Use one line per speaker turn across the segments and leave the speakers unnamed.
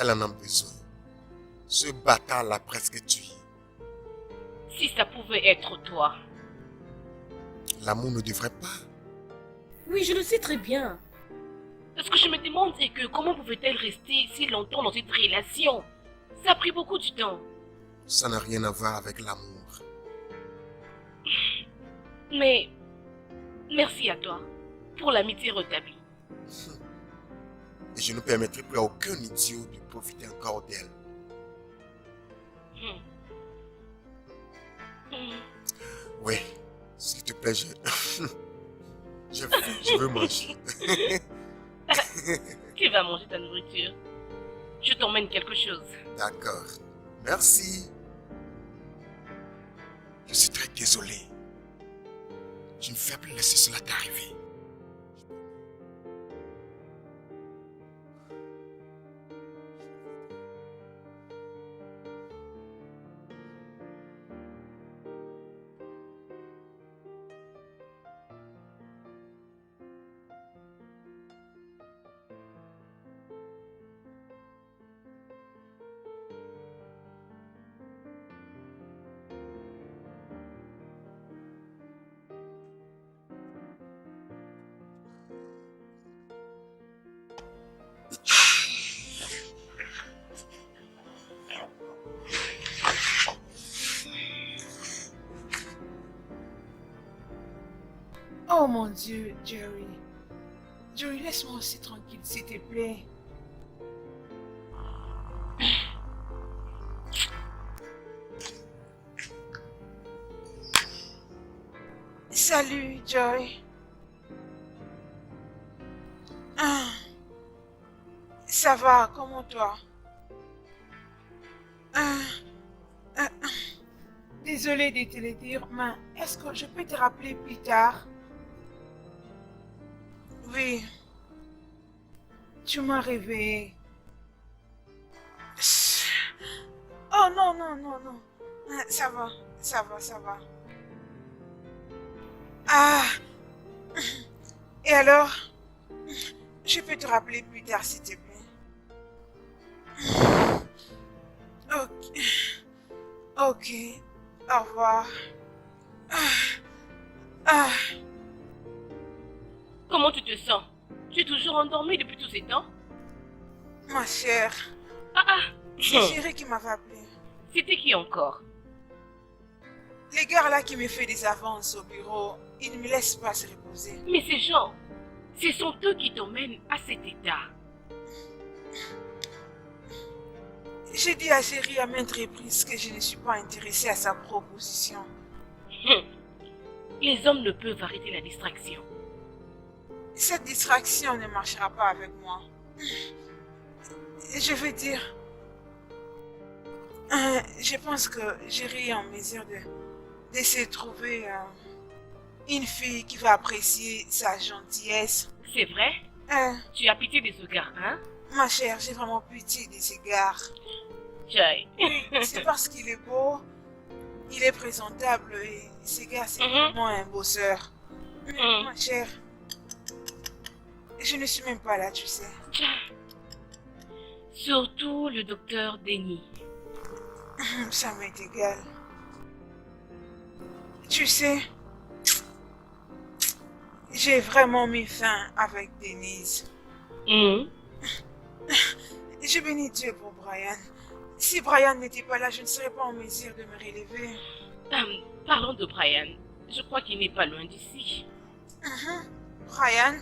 Elle en a besoin. Ce bâtard l'a presque tué.
Si ça pouvait être toi.
L'amour ne devrait pas.
Oui, je le sais très bien.
Ce que je me demande, c'est que comment pouvait-elle rester si longtemps dans cette relation? Ça a pris beaucoup de temps.
Ça n'a rien à voir avec l'amour.
Mais merci à toi pour l'amitié rétablie.
Et je ne permettrai plus à aucun idiot de profiter encore d'elle. Oui, s'il te plaît, je veux manger.
Tu vas manger ta nourriture. Je t'emmène quelque chose.
D'accord. Merci. Je suis très désolé. Je ne vais plus laisser cela t'arriver.
Oh mon Dieu, Jerry. Jerry, laisse-moi aussi tranquille, s'il te plaît. Salut, Joy. Ça va, comment toi? Désolée de te le dire, mais est-ce que je peux te rappeler plus tard? Oui. Tu m'as réveillé. Oh non, non, non, non. Ça va, ça va, ça va. Ah. Et alors? Je peux te rappeler plus tard, s'il te plaît. Ok. Ok. Au revoir.
Comment tu te sens? Tu es toujours endormie depuis tous ces temps?
Ma chère. C'est Chérie qui m'avait appelé.
C'était qui encore?
Les gars là qui me fait des avances au bureau, ils ne me laissent pas se reposer.
Mais ces gens, ce sont eux qui t'emmènent à cet état.
J'ai dit à Chérie à maintes reprises que je ne suis pas intéressée à sa proposition.
Les hommes ne peuvent arrêter la distraction.
Cette distraction ne marchera pas avec moi. Je veux dire, je pense que Jerry en mesure de se trouver une fille qui va apprécier sa gentillesse.
C'est vrai? Tu as pitié de ce gars, hein?
Ma chère, j'ai vraiment pitié de ces gars.
Joy.
C'est parce qu'il est beau, il est présentable et ce gars c'est vraiment un bosseur. Ma chère, je ne suis même pas là, tu sais.
Surtout le docteur Denis.
Ça m'est égal. Tu sais, j'ai vraiment mis fin avec Denise. Je bénis Dieu pour Brian. Si Brian n'était pas là, je ne serais pas en mesure de me relever.
Parlons de Brian. Je crois qu'il n'est pas loin d'ici.
Brian?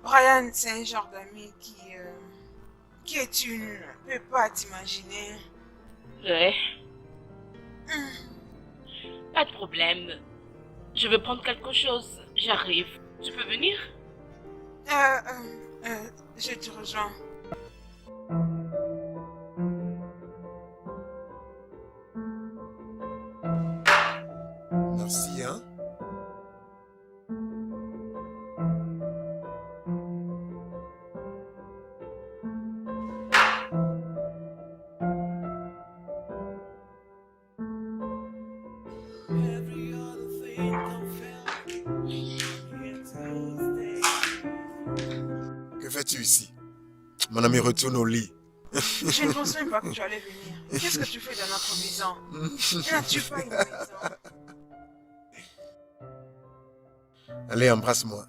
Brian, c'est un genre d'ami que tu ne peux pas t'imaginer.
Ouais. Pas de problème. Je veux prendre quelque chose. J'arrive. Tu peux venir?
Je te rejoins.
Merci, hein? Que fais-tu ici? Mon ami, retourne au lit.
Je ne pensais même pas que tu allais venir. Qu'est-ce que tu fais dans notre maison? N'as-tu pas une maison?
Allez, embrasse-moi.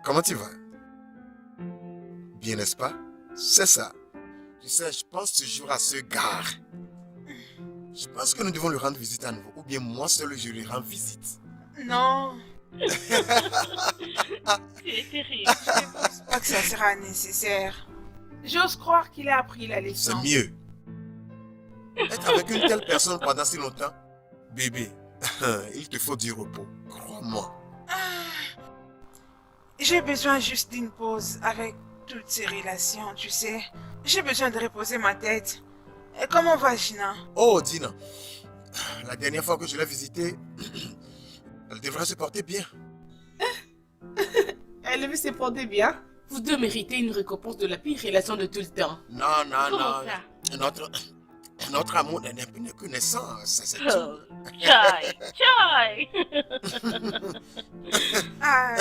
Comment tu vas? Bien, n'est-ce pas? C'est ça. Tu sais, je pense toujours à ce gars. Je pense que nous devons lui rendre visite à nouveau. Ou bien moi seul, je lui rends visite.
Non,
C'est terrible.
je ne pense pas que ça sera nécessaire. J'ose croire qu'il a appris la
C'est
leçon.
mieux. Être avec une telle personne pendant si longtemps, bébé, il te faut du repos. Crois-moi.
J'ai besoin juste d'une pause avec toutes ces relations, tu sais. J'ai besoin de reposer ma tête. Et comment va Gina?
Oh, Dina. La dernière fois que je l'ai visitée, elle devrait se porter bien.
Elle veut se porter bien. Vous deux méritez une récompense de la pire relation de tout le temps.
Non, non,
Comment
non.
ça?
Notre amour n'est que naissance, c'est tout.
Oh, Chai, Chai.
Ah,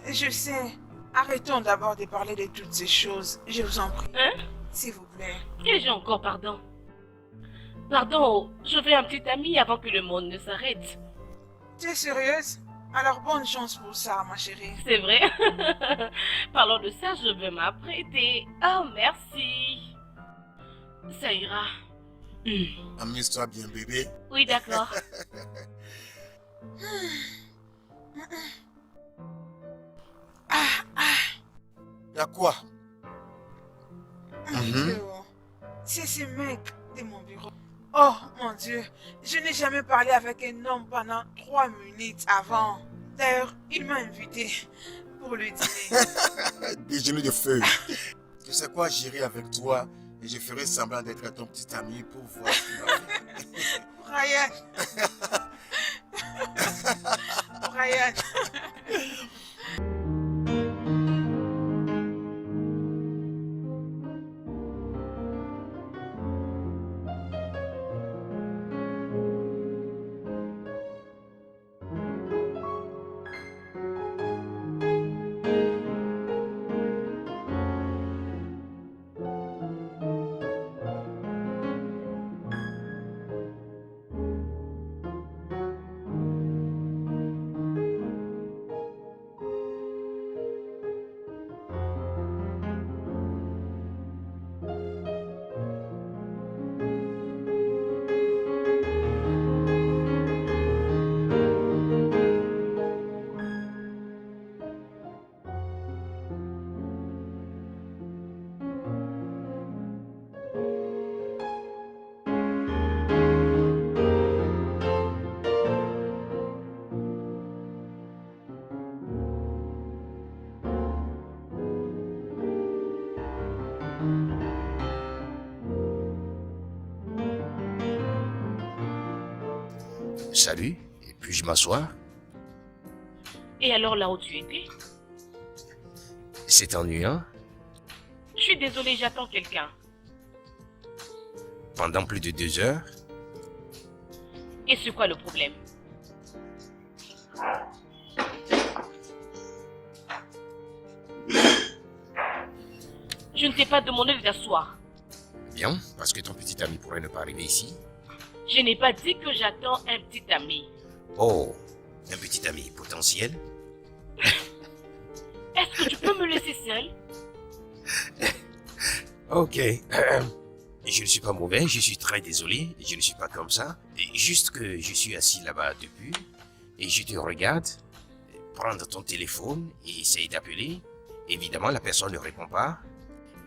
je sais. Arrêtons d'abord de parler de toutes ces choses. Je vous en prie.
Hein?
S'il vous plaît.
Qu'ai-je encore, pardon? Pardon, je veux un petit ami avant que le monde ne s'arrête.
Tu es sérieuse? Alors bonne chance pour ça, ma chérie.
C'est vrai? Parlons de ça, je veux m'apprêter. Oh, merci. Ça ira.
Amuse-toi bien, bébé.
Oui, d'accord.
Y'a quoi?
Théo, c'est ce mec de mon bureau. Oh mon Dieu, je n'ai jamais parlé avec un homme pendant 3 minutes avant. D'ailleurs, il m'a invité pour le dîner.
Déjeuner de feu. Tu sais quoi, j'irai avec toi et je ferai semblant d'être ton petit ami pour voir ce qu'il va faire.
Brian. Brian.
Salut, et puis-je m'asseoir?
Et alors là où tu étais?
C'est ennuyant.
Je suis désolée, j'attends quelqu'un.
Pendant plus de 2 heures,
Et c'est quoi le problème? Je ne t'ai pas demandé de t'asseoir.
bien, parce que ton petit ami pourrait ne pas arriver ici.
Je n'ai pas dit que j'attends un petit ami.
Oh, un petit ami potentiel?
Est-ce que tu peux me laisser seule?
Ok, je ne suis pas mauvais, je suis très désolé, je ne suis pas comme ça. Juste que je suis assis là-bas depuis, et je te regarde, prendre ton téléphone et essayer d'appeler. Évidemment, la personne ne répond pas,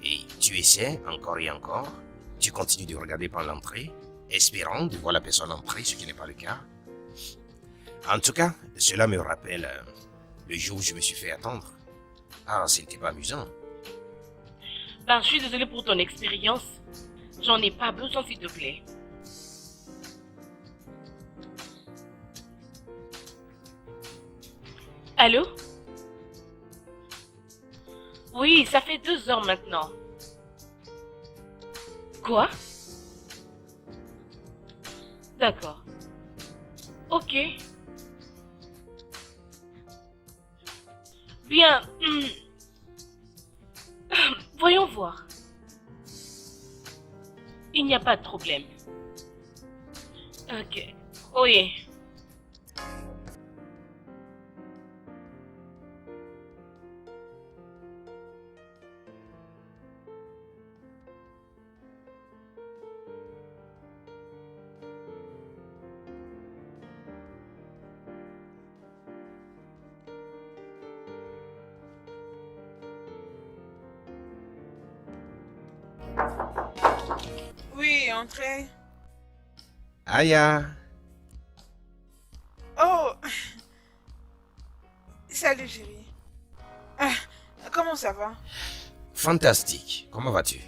et tu essaies encore et encore. Tu continues de regarder par l'entrée, espérant de voir la personne entrer, ce qui n'est pas le cas. En tout cas, cela me rappelle le jour où je me suis fait attendre. Ah, ce n'était pas amusant.
Ben, je suis désolée pour ton expérience. J'en ai pas besoin, s'il te plaît. Allô? Oui, ça fait 2 heures maintenant. Quoi? D'accord. Ok. Bien. Voyons voir. Il n'y a pas de problème. Ok. Oui.
Oui, entrez.
Aya,
Oh, salut chérie. Ah, comment ça va?
fantastique. Comment vas-tu?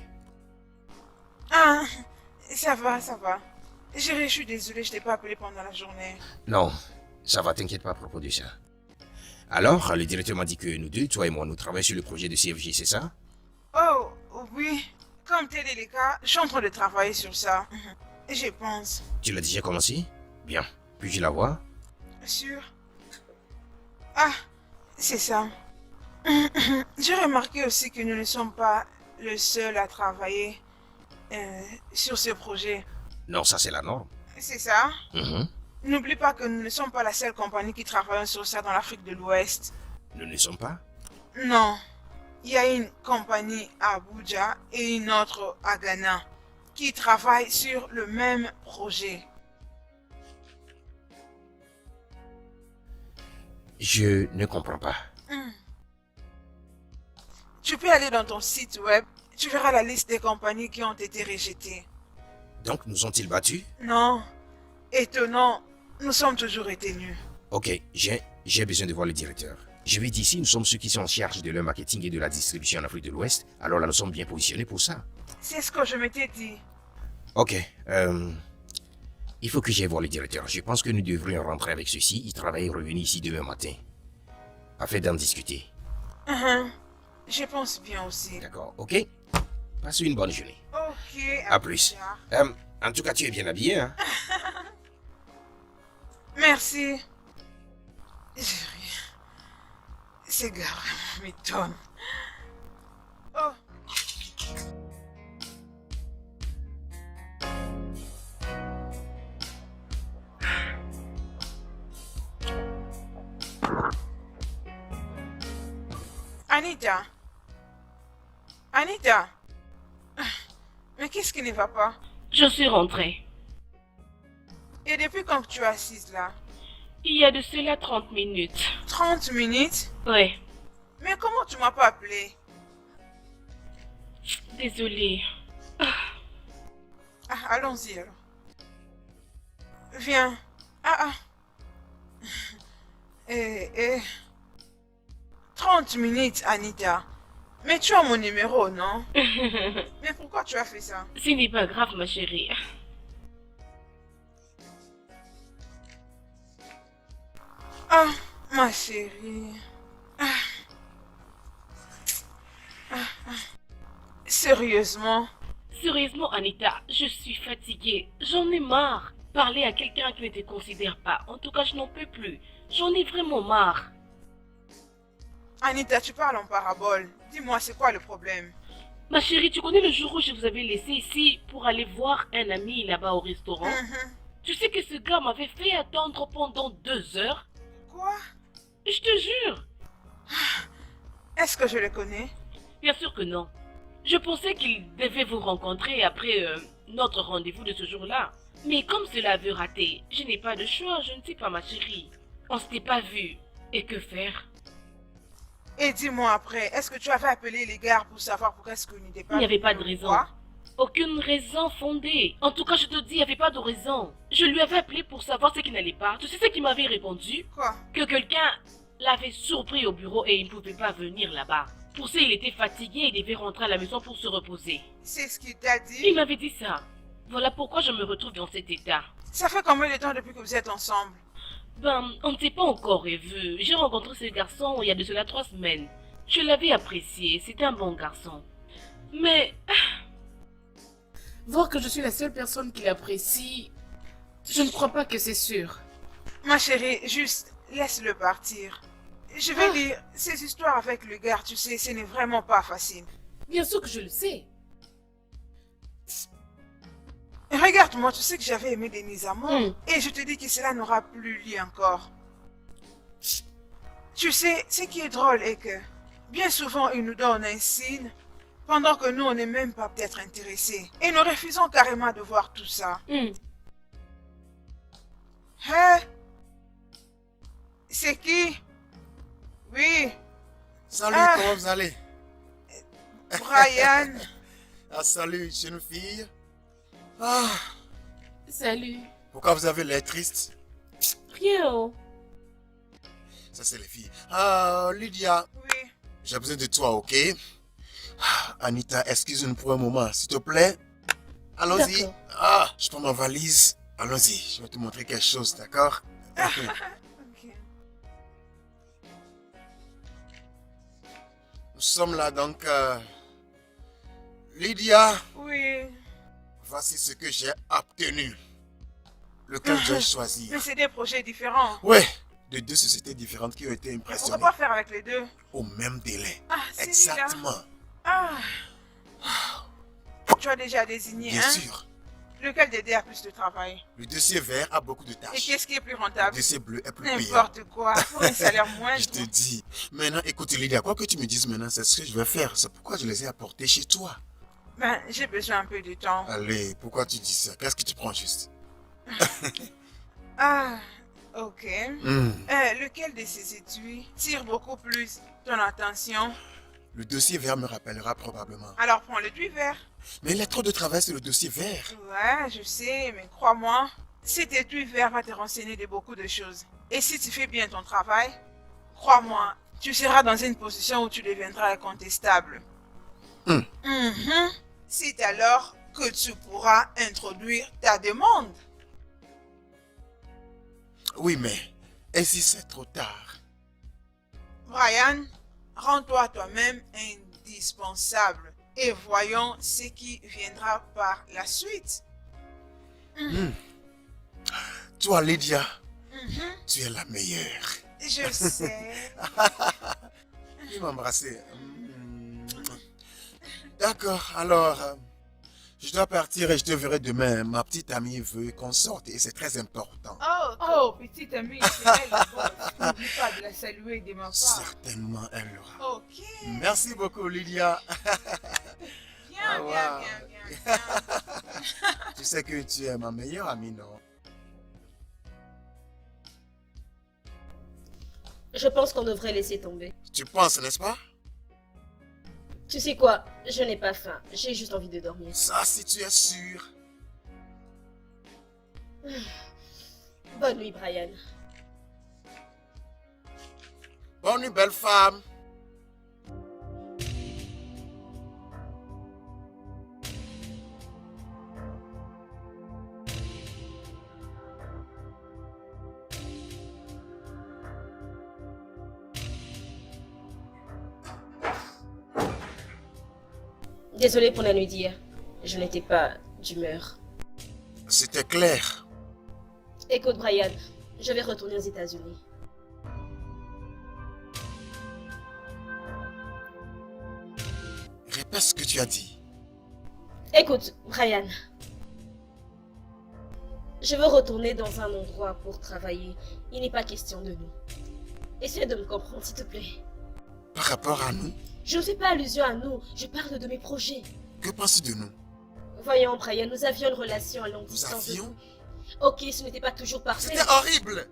Ah, ça va, ça va. Chérie, je suis désolée, je t'ai pas appelé pendant la journée.
Non, ça va, t'inquiète pas à propos de ça. Alors, le directeur m'a dit que nous deux, toi et moi, nous travaillons sur le projet de CFJ, c'est ça?
Oh, oui. Comme t'es délicat, je suis en train de travailler sur ça. Je pense.
Tu l'as déjà commencé? Bien. Puis-je la voir?
Sûr. Ah, c'est ça. J'ai remarqué aussi que nous ne sommes pas le seul à travailler sur ce projet.
Non, ça c'est la norme.
C'est ça?
Mhm.
N'oublie pas que nous ne sommes pas la seule compagnie qui travaille sur ça dans l'Afrique de l'Ouest.
Nous ne sommes pas?
Non. Il y a une compagnie à Abuja et une autre à Ghana qui travaillent sur le même projet.
Je ne comprends pas.
Tu peux aller dans ton site web, tu verras la liste des compagnies qui ont été rejetées.
Donc, nous ont-ils battus?
Non, étonnant, nous sommes toujours retenus.
Ok, j'ai besoin de voir le directeur. Je vais d'ici, nous sommes ceux qui sont en charge de leur marketing et de la distribution en Afrique de l'Ouest. Alors là, nous sommes bien positionnés pour ça.
C'est ce que je m'étais dit.
Ok, il faut que j'aille voir le directeur. Je pense que nous devrions rentrer avec ceci. Il travaille et revenir ici demain matin. Afin d'en discuter.
Je pense bien aussi.
D'accord, ok? Passe une bonne journée.
Ok,
À plus.
tard.
En tout cas, tu es bien habillé, hein?
Merci. Chérie, ces gars vraiment m'étonnent. Oh. Anita. Anita. Mais qu'est-ce qui ne va pas?
Je suis rentrée.
Et depuis quand tu es assise là?
Il y a de cela 30 minutes.
30 minutes?
Ouais.
Mais comment tu m'as pas appelé?
Désolée.
Ah, allons-y alors. Viens. Ah. 30 minutes, Anita. Mais tu as mon numéro, non? Mais pourquoi tu as fait ça?
Ce n'est pas grave, ma chérie.
Ah, ma chérie. Sérieusement?
Sérieusement, Anita, je suis fatiguée. J'en ai marre. Parler à quelqu'un qui ne te considère pas. En tout cas, je n'en peux plus. J'en ai vraiment marre.
Anita, tu parles en parabole. Dis-moi, c'est quoi le problème?
Ma chérie, tu connais le jour où je vous avais laissé ici pour aller voir un ami là-bas au restaurant? Tu sais que ce gars m'avait fait attendre pendant 2 heures?
Quoi?
Je te jure.
Est-ce que je le connais?
Bien sûr que non. Je pensais qu'il devait vous rencontrer après notre rendez-vous de ce jour-là. Mais comme cela avait raté, je n'ai pas de choix, je ne sais pas, ma chérie. On s'était pas vu. Et que faire?
Et dis-moi après, est-ce que tu avais appelé les gars pour savoir pourquoi est-ce que vous n'étiez pas
Il n'y avait
venus
pas de
me
raison.
voir?
Aucune raison fondée. En tout cas, je te dis, il n'y avait pas de raison. Je lui avais appelé pour savoir ce qui n'allait pas. Tu sais ce qu'il m'avait répondu?
Quoi?
Que quelqu'un l'avait surpris au bureau et il ne pouvait pas venir là-bas. Pour ça, il était fatigué et devait rentrer à la maison pour se reposer.
C'est ce qu'il t'a dit?
Il m'avait dit ça. Voilà pourquoi je me retrouve dans cet état.
Ça fait combien de temps depuis que vous êtes ensemble?
Ben, on ne s'est pas encore revu. J'ai rencontré ce garçon il y a de cela 3 semaines. Je l'avais apprécié, c'était un bon garçon. Mais,
Voir que je suis la seule personne qui l'apprécie, je ne crois pas que c'est sûr.
Ma chérie, juste laisse-le partir. Je vais lire ces histoires avec le gars, tu sais, ce n'est vraiment pas facile.
Bien sûr que je le sais.
Regarde-moi, tu sais que j'avais aimé Denise à mort.
Hmm.
Et je te dis que cela n'aura plus lieu encore. Tu sais, ce qui est drôle est que bien souvent, il nous donne un signe pendant que nous, on n'est même pas peut-être intéressés. Et nous refusons carrément de voir tout ça. Hein? C'est qui? Oui,
Salut,
Ah.
comment vous allez?
Brian.
Ah, salut, jeune fille. Ah,
Salut.
pourquoi vous avez l'air triste?
Rien. Oh.
Ça, c'est les filles. Ah, Lydia,
Oui.
j'ai besoin de toi, ok? Ah, Anita, excuse-nous pour un moment, s'il te plaît. Allons-y.
D'accord.
Ah, je prends ma valise. Allons-y, je vais te montrer quelque chose, d'accord?
Ok.
Nous sommes là, donc... Lydia,
Oui.
voici ce que j'ai obtenu. Lequel dois-je choisir?
Mais c'est des projets différents.
Ouais, de deux sociétés différentes qui ont été
Mais pourquoi
impressionnées
pas faire avec les deux?
au même délai.
Ah, c'est
Exactement.
Ah. Tu as déjà désigné,
Bien
hein?
sûr.
Lequel des deux a plus de travail?
Le dossier vert a beaucoup de
Et
tâches.
qu'est-ce qui est plus
Le
rentable?
dossier bleu est plus payant.
N'importe quoi. Pour un salaire moindre.
Je te dis. Maintenant, écoute Lydia, quoi que tu me dises maintenant, c'est ce que je vais faire. C'est pourquoi je les ai apportés chez toi.
Ben, j'ai besoin un peu de temps.
Allez, pourquoi tu dis ça? Qu'est-ce que tu prends juste?
Ah, ok.
Hmm.
Lequel de ces étuis tire beaucoup plus ton attention?
Le dossier vert me rappellera probablement.
Alors prends le étui vert.
Mais il y a trop de travail sur le dossier vert.
Ouais, je sais, mais crois-moi, cet étui vert va te renseigner de beaucoup de choses. Et si tu fais bien ton travail, crois-moi, tu seras dans une position où tu deviendras incontestable.
Hmm.
Mhm. C'est alors que tu pourras introduire ta demande.
Oui, mais et si c'est trop tard?
Brian, rends-toi toi-même indispensable et voyons ce qui viendra par la suite.
Toi, Lydia,
Mhm.
tu es la meilleure.
Je sais.
Il m'a embrassé. D'accord, alors, je dois partir et je te verrai demain. Ma petite amie veut qu'on sorte et c'est très important.
Oh, petite amie, c'est elle. Bon, n'oublie pas de la saluer de ma part.
Certainement, elle l'aura.
Ok.
Merci beaucoup, Lydia.
Bien,
Ah,
bien,
wow.
bien, bien, bien.
Tu sais que tu es ma meilleure amie, non?
Je pense qu'on devrait laisser tomber.
Tu penses, n'est-ce pas?
Tu sais quoi? Je n'ai pas faim. J'ai juste envie de dormir.
Ça, si tu es sûr.
Bonne nuit, Brian.
Bonne nuit, belle femme.
Désolée pour la nuit d'hier. Je n'étais pas d'humeur.
C'était clair.
Écoute, Brian, je vais retourner aux États-Unis.
Répète ce que tu as dit.
Écoute, Brian. Je veux retourner dans un endroit pour travailler. Il n'est pas question de nous. Essaie de me comprendre, s'il te plaît.
Par rapport à nous,
Je ne fais pas allusion à nous. Je parle de mes projets.
que penses-tu de nous?
Voyons, Brian, nous avions une relation à longue
Nous
distance.
avions?
Ok, ce n'était pas toujours parfait.
C'était horrible.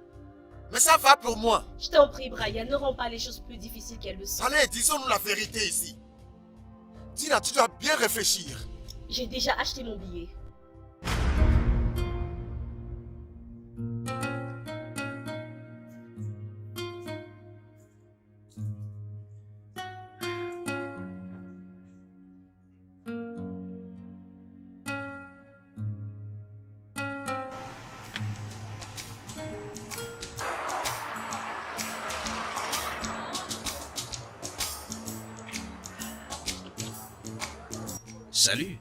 Mais ça va pour moi.
Je t'en prie, Brian, ne rends pas les choses plus difficiles qu'elles le sont.
Allez, disons-nous la vérité ici. Tina, tu dois bien réfléchir.
J'ai déjà acheté mon billet.
Salut.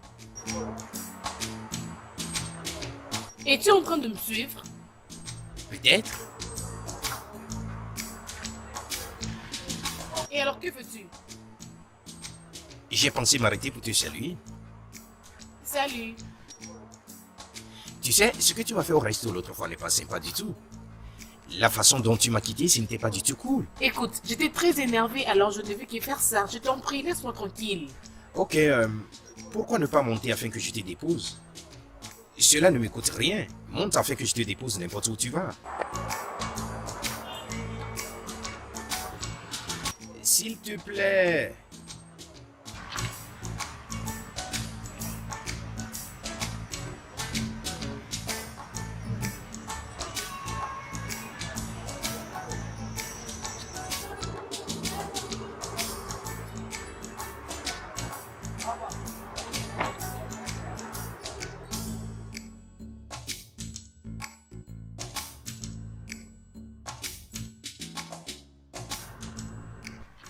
Es-tu en train de me suivre?
Peut-être.
Et alors que veux-tu?
J'ai pensé m'arrêter pour te saluer.
Salut.
Tu sais, ce que tu m'as fait au resto l'autre fois n'est pas sympa du tout. La façon dont tu m'as quitté, ce n'était pas du tout cool.
Écoute, j'étais très énervée, alors je ne devais que faire ça. Je t'en prie, laisse-moi tranquille.
Ok, pourquoi ne pas monter afin que je te dépose? Cela ne me coûte rien. Monte afin que je te dépose n'importe où tu vas. S'il te plaît.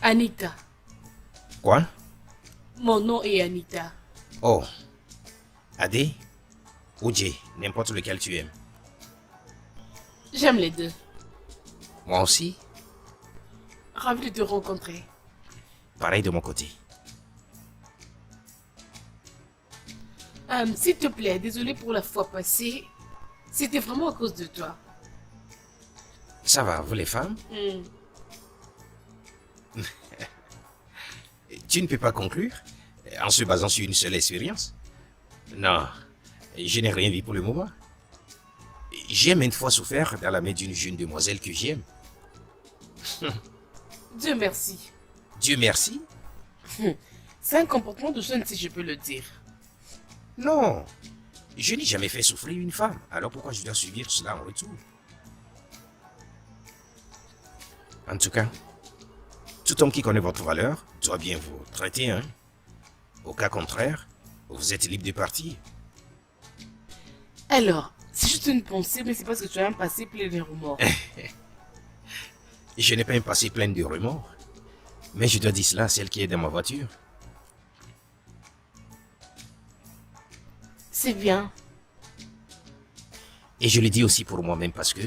Anita.
Quoi?
Mon nom est Anita.
Oh. Adé ou Jay, n'importe lequel tu aimes.
J'aime les deux.
Moi aussi,
Ravi de te rencontrer.
pareil de mon côté.
S'il te plaît, désolé pour la fois passée. C'était vraiment à cause de toi.
Ça va, vous les femmes?
Hmm.
Tu ne peux pas conclure en se basant sur une seule expérience? Non, je n'ai rien vu pour le moment. J'ai maintes fois souffert dans la main d'une jeune demoiselle que j'aime.
Dieu merci.
Dieu merci.
C'est un comportement de jeune si je peux le dire.
Non, je n'ai jamais fait souffrir une femme. Alors pourquoi je dois subir cela en retour? En tout cas, tout homme qui connaît votre valeur doit bien vous traiter, hein? Au cas contraire, vous êtes libre de partir.
Alors, c'est juste une pensée, mais c'est parce que tu as un passé plein de remords.
Je n'ai pas un passé plein de remords. Mais je dois dire cela à celle qui est dans ma voiture.
C'est bien.
Et je le dis aussi pour moi-même parce que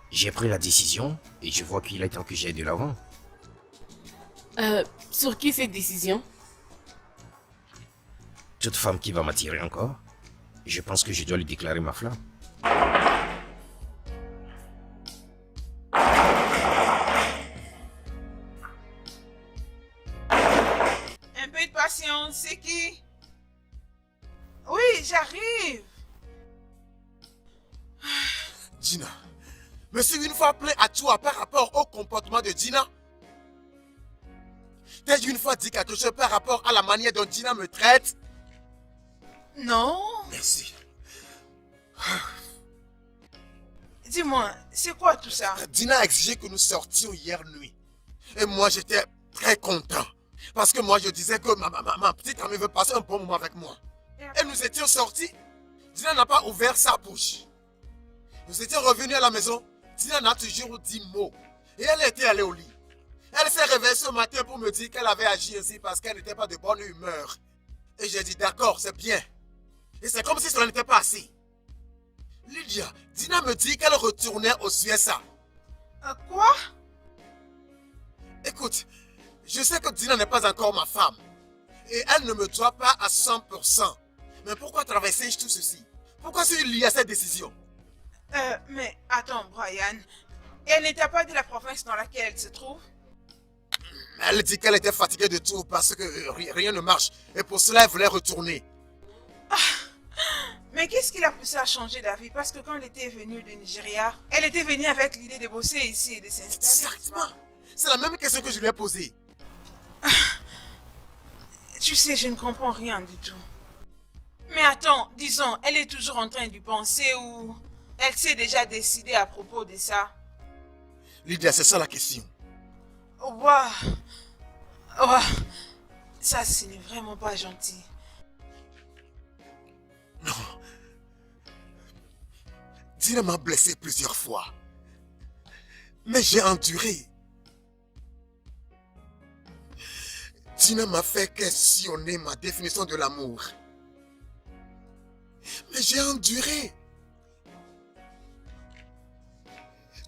j'ai pris la décision et je vois qu'il est temps que j'aille de l'avant.
Sur qui cette décision?
Toute femme qui va m'attirer encore, je pense que je dois lui déclarer ma flamme.
Un peu de patience, c'est qui? Oui, j'arrive.
Gina, me suis une fois plaint à toi par rapport au comportement de Gina. T'as une fois dit quelque chose par rapport à la manière dont Gina me traite?
Non.
Merci.
Dis-moi, c'est quoi tout ça?
Gina a exigé que nous sortions hier nuit. Et moi, j'étais très content. Parce que moi, je disais que ma petite amie veut passer un bon moment avec moi. Et nous étions sortis. Gina n'a pas ouvert sa bouche. Nous étions revenus à la maison. Gina n'a toujours dit mot. Et elle était allée au lit. Elle s'est réveillée ce matin pour me dire qu'elle avait agi ainsi parce qu'elle n'était pas de bonne humeur. Et j'ai dit d'accord, c'est bien. Et c'est comme si cela n'était pas assez. Lydia, Gina me dit qu'elle retournait aux USA.
Quoi?
Écoute, je sais que Gina n'est pas encore ma femme. Et elle ne me doit pas à 100%. Mais pourquoi traverser tout ceci? Pourquoi suis-je lié à cette décision?
Mais attends, Brian. Elle n'était pas de la province dans laquelle elle se trouve?
Elle dit qu'elle était fatiguée de tout parce que rien ne marche. Et pour cela, elle voulait retourner.
Mais qu'est-ce qui l'a poussé à changer d'avis? Parce que quand elle était venue du Nigeria, elle était venue avec l'idée de bosser ici et de s'installer.
Exactement. C'est la même question que je lui ai posée.
Tu sais, je ne comprends rien du tout. Mais attends, disons, elle est toujours en train d'y penser ou elle s'est déjà décidée à propos de ça?
Lydia, c'est ça la question.
Waouh! Waouh! Ça, ce n'est vraiment pas gentil.
Non. Dina m'a blessé plusieurs fois. Mais j'ai enduré. Dina m'a fait questionner ma définition de l'amour. Mais j'ai enduré.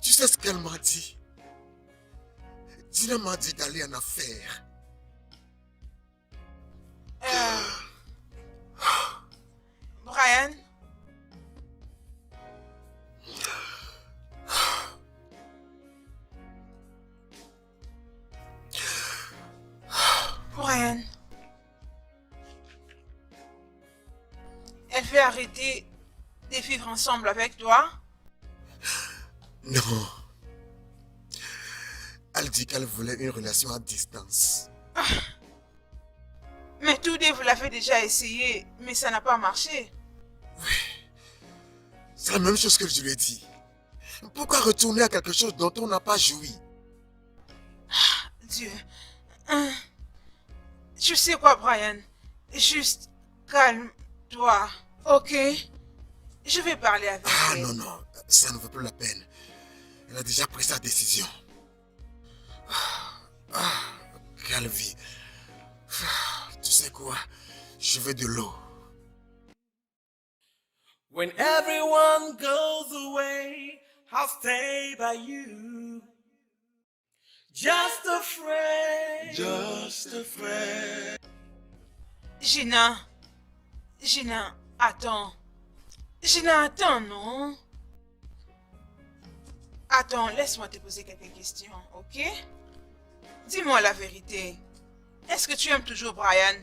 Tu sais ce qu'elle m'a dit? Dina m'a dit d'aller en affaires.
devait arrêter de vivre ensemble avec toi?
Non. Elle dit qu'elle voulait une relation à distance.
Mais tous deux, vous l'avez déjà essayé, mais ça n'a pas marché.
C'est la même chose que je lui ai dit. Pourquoi retourner à quelque chose dont on n'a pas joui?
Dieu. Tu sais quoi, Brian? Juste calme-toi, ok? Je vais parler avec
Ah
elle.
non, non, ça ne vaut plus la peine. Elle a déjà pris sa décision. Quelle vie. Tu sais quoi? Je veux de l'eau.
When everyone goes away, I'll stay by you. Just a friend. Just a friend.
Gina, attends. Gina, attends, non? Attends, laisse-moi te poser quelques questions, ok? Dis-moi la vérité. Est-ce que tu aimes toujours Brian?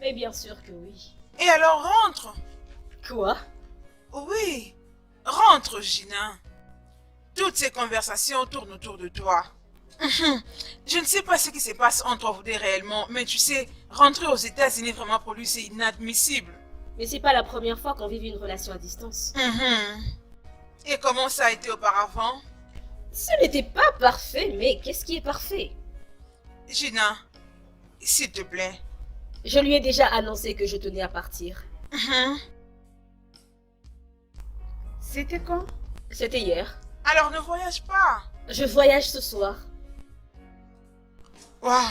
Mais bien sûr que oui.
Et alors rentre.
Quoi?
Oui, rentre, Gina. Toutes ces conversations tournent autour de toi. Je ne sais pas ce qui se passe entre vous deux réellement, mais tu sais, rentrer aux États-Unis vraiment pour lui, c'est inadmissible.
Mais c'est pas la première fois qu'on vit une relation à distance.
Et comment ça a été auparavant?
Ce n'était pas parfait, mais qu'est-ce qui est parfait?
Gina, s'il te plaît.
Je lui ai déjà annoncé que je tenais à partir.
C'était quand?
C'était hier.
Alors ne voyage pas.
Je voyage ce soir.
Waouh.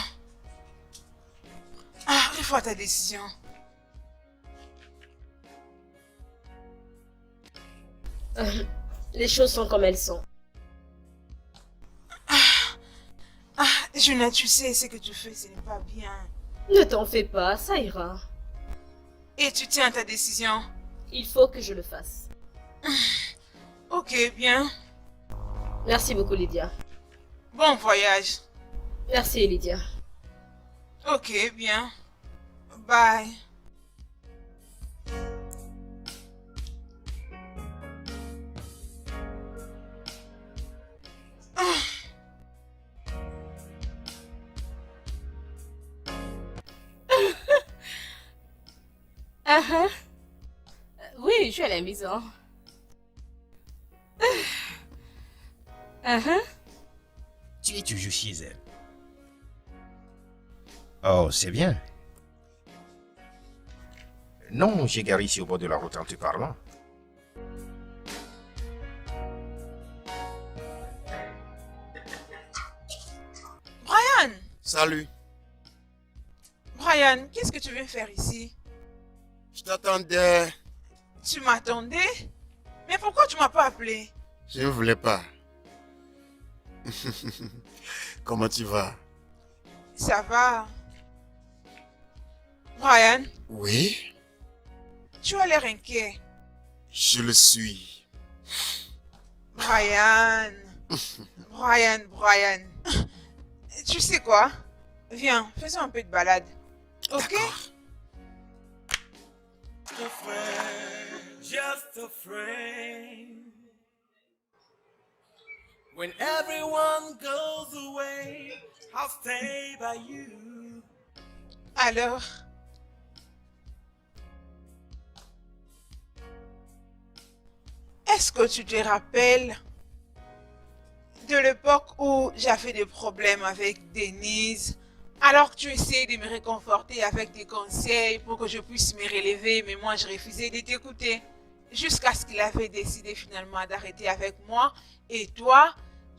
Revois ta décision.
Les choses sont comme elles sont.
Gina, tu sais, ce que tu fais, ce n'est pas bien.
Ne t'en fais pas, ça ira.
Et tu tiens à ta décision?
Il faut que je le fasse.
Ok, bien.
Merci beaucoup, Lydia.
Bon voyage.
Merci, Lydia.
Ok, bien. Bye.
Oui, je suis à la maison.
Tu es toujours chez elle. Oh, c'est bien. Non, j'ai garé ici au bord de la route en te parlant.
Brian!
Salut.
Brian, qu'est-ce que tu viens faire ici?
Je t'attendais.
Tu m'attendais? Mais pourquoi tu m'as pas appelé?
Je ne voulais pas. Comment tu vas?
Ça va. Brian,
Oui,
tu as l'air inquiet.
je le suis.
Brian. Brian. Tu sais quoi? Viens, faisons un peu de balade. Ok?
Just a friend. Just a friend. When everyone goes away, I'll stay by you.
Alors, est-ce que tu te rappelles de l'époque où j'avais des problèmes avec Denise, alors que tu essayais de me réconforter avec des conseils pour que je puisse me relever, mais moi je refusais de t'écouter, jusqu'à ce qu'il avait décidé finalement d'arrêter avec moi, et toi,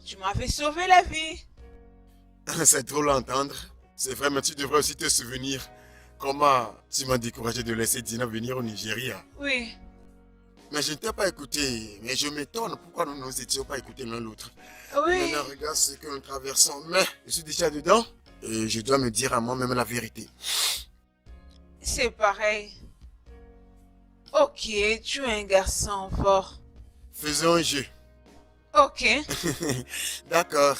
tu m'avais sauvé la vie.
C'est drôle à entendre. C'est vrai, mais tu devrais aussi te souvenir comment tu m'as découragé de laisser Dina venir au Nigeria.
Oui,
Mais je ne t'ai pas écouté. Mais je m'étonne pourquoi nous ne nous étions pas écoutés l'un l'autre.
oui.
Maintenant, regarde ce que nous traversons. Mais je suis déjà dedans. Et je dois me dire à moi-même la vérité.
C'est pareil. Ok, tu es un garçon fort.
Faisons un jeu.
Ok,
D'accord.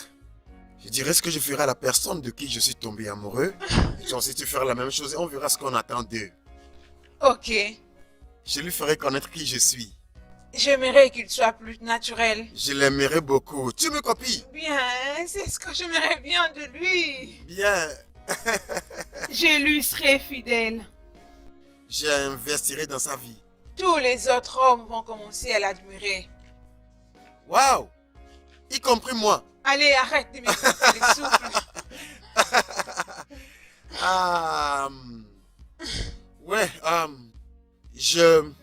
Je dirai ce que je ferai à la personne de qui je suis tombé amoureux. Et toi aussi, tu feras la même chose et on verra ce qu'on attend d'eux.
ok.
Je lui ferai connaître qui je suis.
J'aimerais qu'il soit plus naturel.
Je l'aimerais beaucoup. Tu me copies?
Bien, c'est ce que j'aimerais bien de lui.
Bien.
Je lui serai fidèle.
J'investirai dans sa vie.
Tous les autres hommes vont commencer à l'admirer.
Waouh! Y compris moi.
Allez, arrête de me casser les souffles.
Ah, ouais, je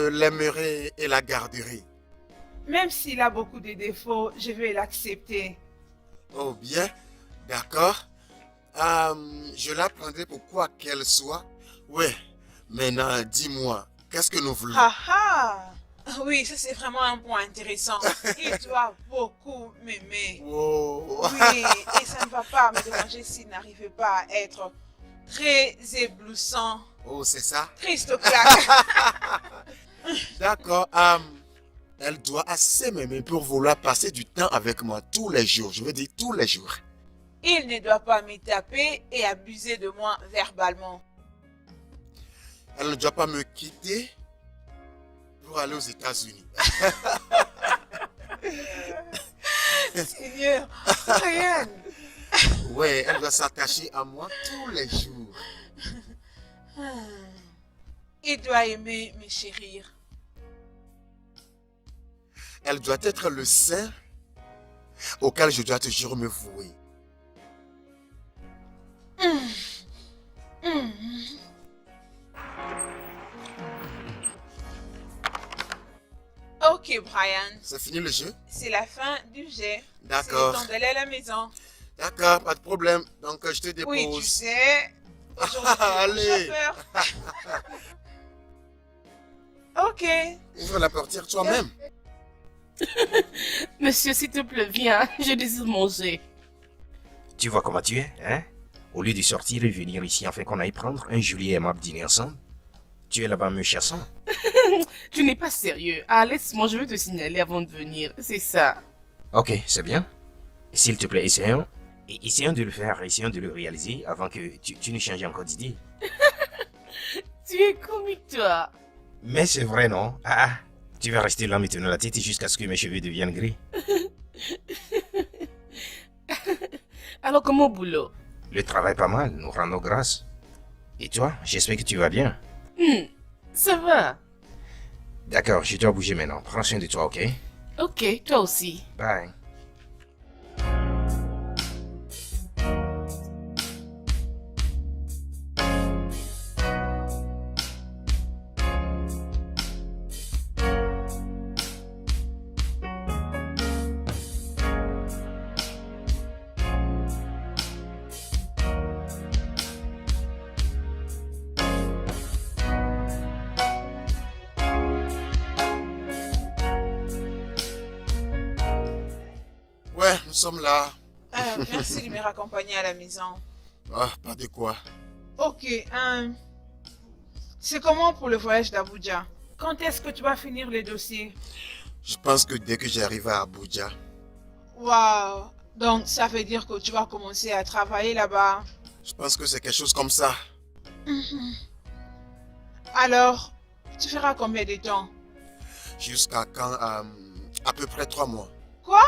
l'aimerai et la garderai.
Même s'il a beaucoup de défauts, je vais l'accepter.
Oh bien, d'accord. Je la prendrai pour quoi qu'elle soit. Ouais, maintenant dis-moi, qu'est-ce que nous voulons?
Ah ah! Oui, ça c'est vraiment un point intéressant. Il doit beaucoup m'aimer.
Wow.
Oui, et ça ne va pas me déranger s'il n'arrivait pas à être très éblouissant.
Oh, c'est ça?
Christ au claque.
D'accord. Elle doit assez m'aimer pour vouloir passer du temps avec moi tous les jours. Je veux dire tous les jours.
Il ne doit pas me taper et abuser de moi verbalement.
Elle ne doit pas me quitter pour aller aux États-Unis.
Seigneur, Brian.
Ouais, elle doit s'attacher à moi tous les jours.
Il doit aimer me chérir.
Elle doit être le saint auquel je dois toujours me vouer.
Ok, Brian.
C'est fini le jeu?
C'est la fin du jet.
D'accord.
C'est le temps d'aller à la maison.
D'accord, pas de problème. Donc je te dépose.
Oui, tu sais. Aujourd'hui,
Allez.
chauffeur. Ok.
Ouvre la portière toi-même.
Monsieur, s'il te plaît, viens. Je désire manger.
Tu vois comment tu es, hein? Au lieu de sortir et venir ici afin qu'on aille prendre un joli et aimable dîner ensemble, tu es là-bas me chassant.
Tu n'es pas sérieux. Ah, laisse-moi, je vais te signaler avant de venir. C'est ça.
Ok, c'est bien. S'il te plaît, essayons. Et essayons de le faire, essayons de le réaliser avant que tu ne changes encore d'idée.
Tu es comique, toi.
Mais c'est vrai, non? Ah, tu vas rester là me tenir la tête jusqu'à ce que mes cheveux deviennent gris.
Alors, comment au boulot?
Le travail pas mal, nous rendons grâce. Et toi, j'espère que tu vas bien.
Ça va.
D'accord, je dois bouger maintenant. Prends soin de toi, ok?
Ok, toi aussi.
Bye.
Ouais, nous sommes là.
Merci de me raccompagner à la maison.
Ah, pas de quoi.
Ok, c'est comment pour le voyage d'Abuja? Quand est-ce que tu vas finir les dossiers?
Je pense que dès que j'arrive à Abuja,
Waouh! Donc, ça veut dire que tu vas commencer à travailler là-bas.
je pense que c'est quelque chose comme ça.
Alors, tu feras combien de temps?
Jusqu'à quand? À peu près 3 mois.
Quoi?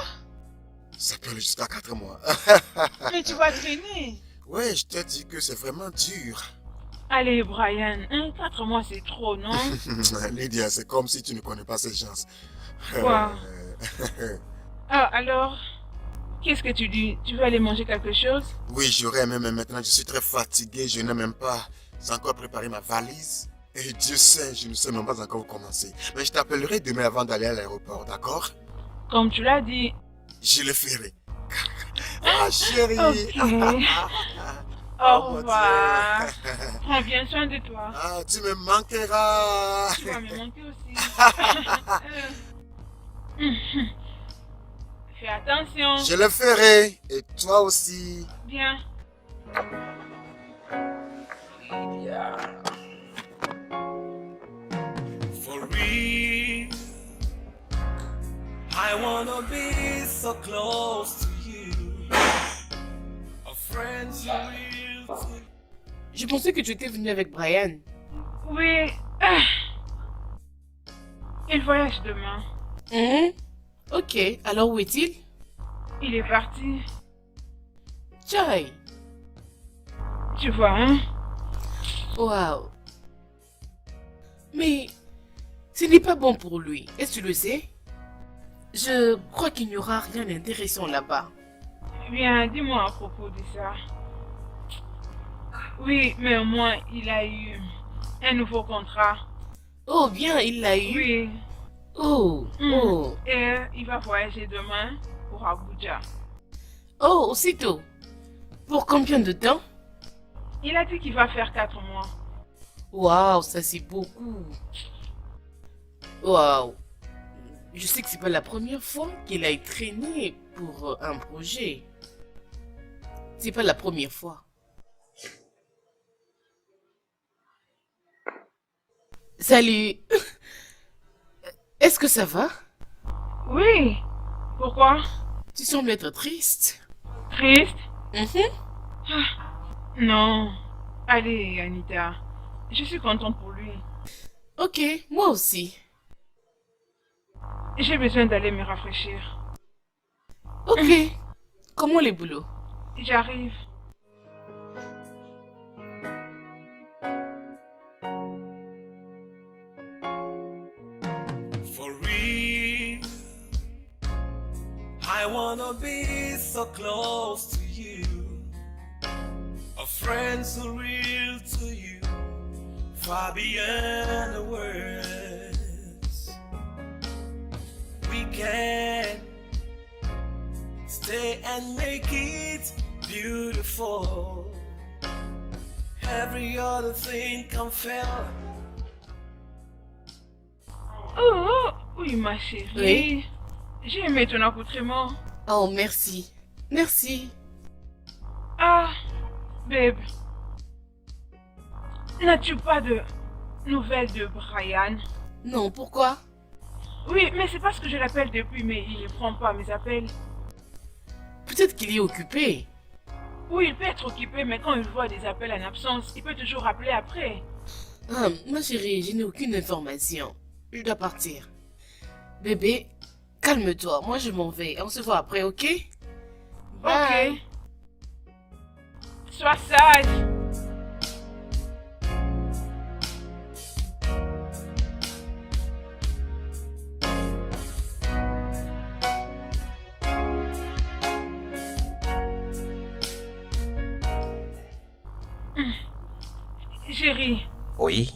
Ça peut aller jusqu'à 4 mois.
Mais tu vas traîner.
Ouais, je te dis que c'est vraiment dur.
Allez, Brian, 4 mois c'est trop, non?
Lydia, c'est comme si tu ne connais pas ces gens.
Quoi? Ah, alors, qu'est-ce que tu dis? Tu veux aller manger quelque chose?
Oui, j'aurais aimé, mais maintenant je suis très fatigué. Je n'ai même pas encore préparé ma valise. Et Dieu sait, je ne sais même pas encore où commencer. Mais je t'appellerai demain avant d'aller à l'aéroport, d'accord?
Comme tu l'as dit.
Je le ferai. Ah, chérie!
Ok. Au
Oh, mon
revoir.
Dieu.
Prends bien soin de toi.
Ah, tu me manqueras.
Tu vas me manquer aussi. Fais attention.
Je le ferai. Et toi aussi.
Bien.
For real, I wanna be so close to you. A friend so real to
Je pensais que tu étais venu avec Brian.
Oui, Oui. Il voyage demain.
Ok, alors où est-il?
Il est parti.
Chai.
Tu vois, hein?
Waouh. Mais ce n'est pas bon pour lui, est-ce que tu le sais? Je crois qu'il n'y aura rien d'intéressant là-bas.
Bien, dis-moi à propos de ça. Oui, mais au moins, il a eu un nouveau contrat.
Oh bien, il l'a eu.
Oui.
Oh, oh.
Et il va voyager demain pour Abuja.
Oh, aussitôt. Pour combien de temps?
Il a dit qu'il va faire 4 mois.
Waouh, ça c'est beaucoup. Waouh. Je sais que c'est pas la première fois qu'il a été traîné pour un projet. C'est pas la première fois. Salut. Est-ce que ça va?
Oui. Pourquoi?
Tu sembles être triste.
Triste?
Mhm.
Non. Allez, Anita. Je suis contente pour lui.
Ok, moi aussi.
J'ai besoin d'aller me rafraîchir.
Ok. Comment les boulots?
J'arrive.
For real, I wanna be so close to you. A friend so real to you, far beyond the words. We can stay and make it beautiful. Every other thing can fail.
Oh, oui, ma chérie.
Oui.
J'ai aimé ton accoutrement.
Oh, merci. Merci.
Ah, babe. N'as-tu pas de nouvelles de Brian?
Non, pourquoi?
Oui, mais c'est parce que je l'appelle depuis, mais il ne prend pas mes appels.
Peut-être qu'il est occupé.
Oui, il peut être occupé, mais quand il voit des appels en absence, il peut toujours appeler après.
Ah, ma chérie, je n'ai aucune information. Je dois partir. Bébé, calme-toi. Moi, je m'en vais. On se voit après, ok? Bye.
Ok. Sois sage. Chérie,
Oui,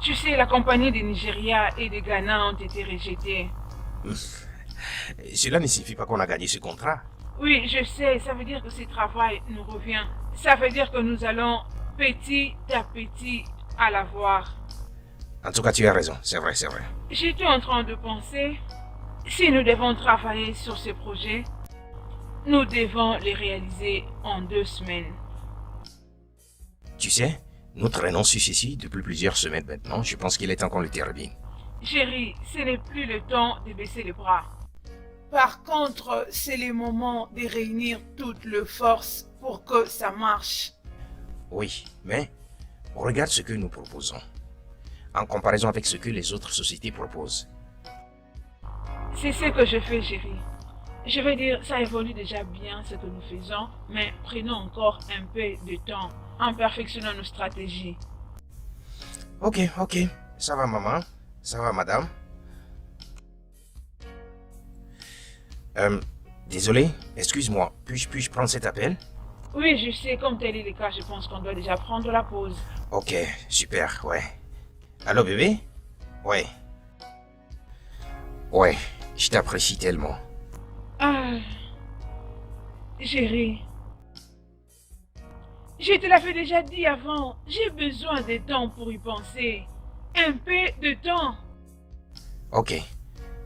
tu sais, la compagnie du Nigeria et du Ghana ont été rejetées.
cela ne signifie pas qu'on a gagné ce contrat.
Oui, je sais, ça veut dire que ce travail nous revient. Ça veut dire que nous allons petit à petit à l'avoir.
En tout cas, tu as raison, c'est vrai, c'est vrai.
J'étais en train de penser, si nous devons travailler sur ce projet, nous devons les réaliser en 2 semaines.
Tu sais, nous traînons sur ceci depuis plusieurs semaines maintenant. Je pense qu'il est temps qu'on le termine.
Chérie, ce n'est plus le temps de baisser les bras. Par contre, c'est le moment de réunir toutes les forces pour que ça marche.
Oui, mais regarde ce que nous proposons. En comparaison avec ce que les autres sociétés proposent.
C'est ce que je fais, chérie. Je veux dire, ça évolue déjà bien ce que nous faisons, mais prenons encore un peu de temps en perfectionnant nos stratégies.
Ok, ok. Ça va, maman? Ça va, madame? Désolé, excuse-moi. Puis-je prendre cet appel?
Oui, je sais, comme tel est le cas, je pense qu'on doit déjà prendre la pause.
Ok, super, ouais. Allô, bébé? Ouais. Ouais, je t'apprécie tellement.
Ah, chérie, je te l'avais déjà dit avant, j'ai besoin de temps pour y penser. Un peu de temps.
Ok.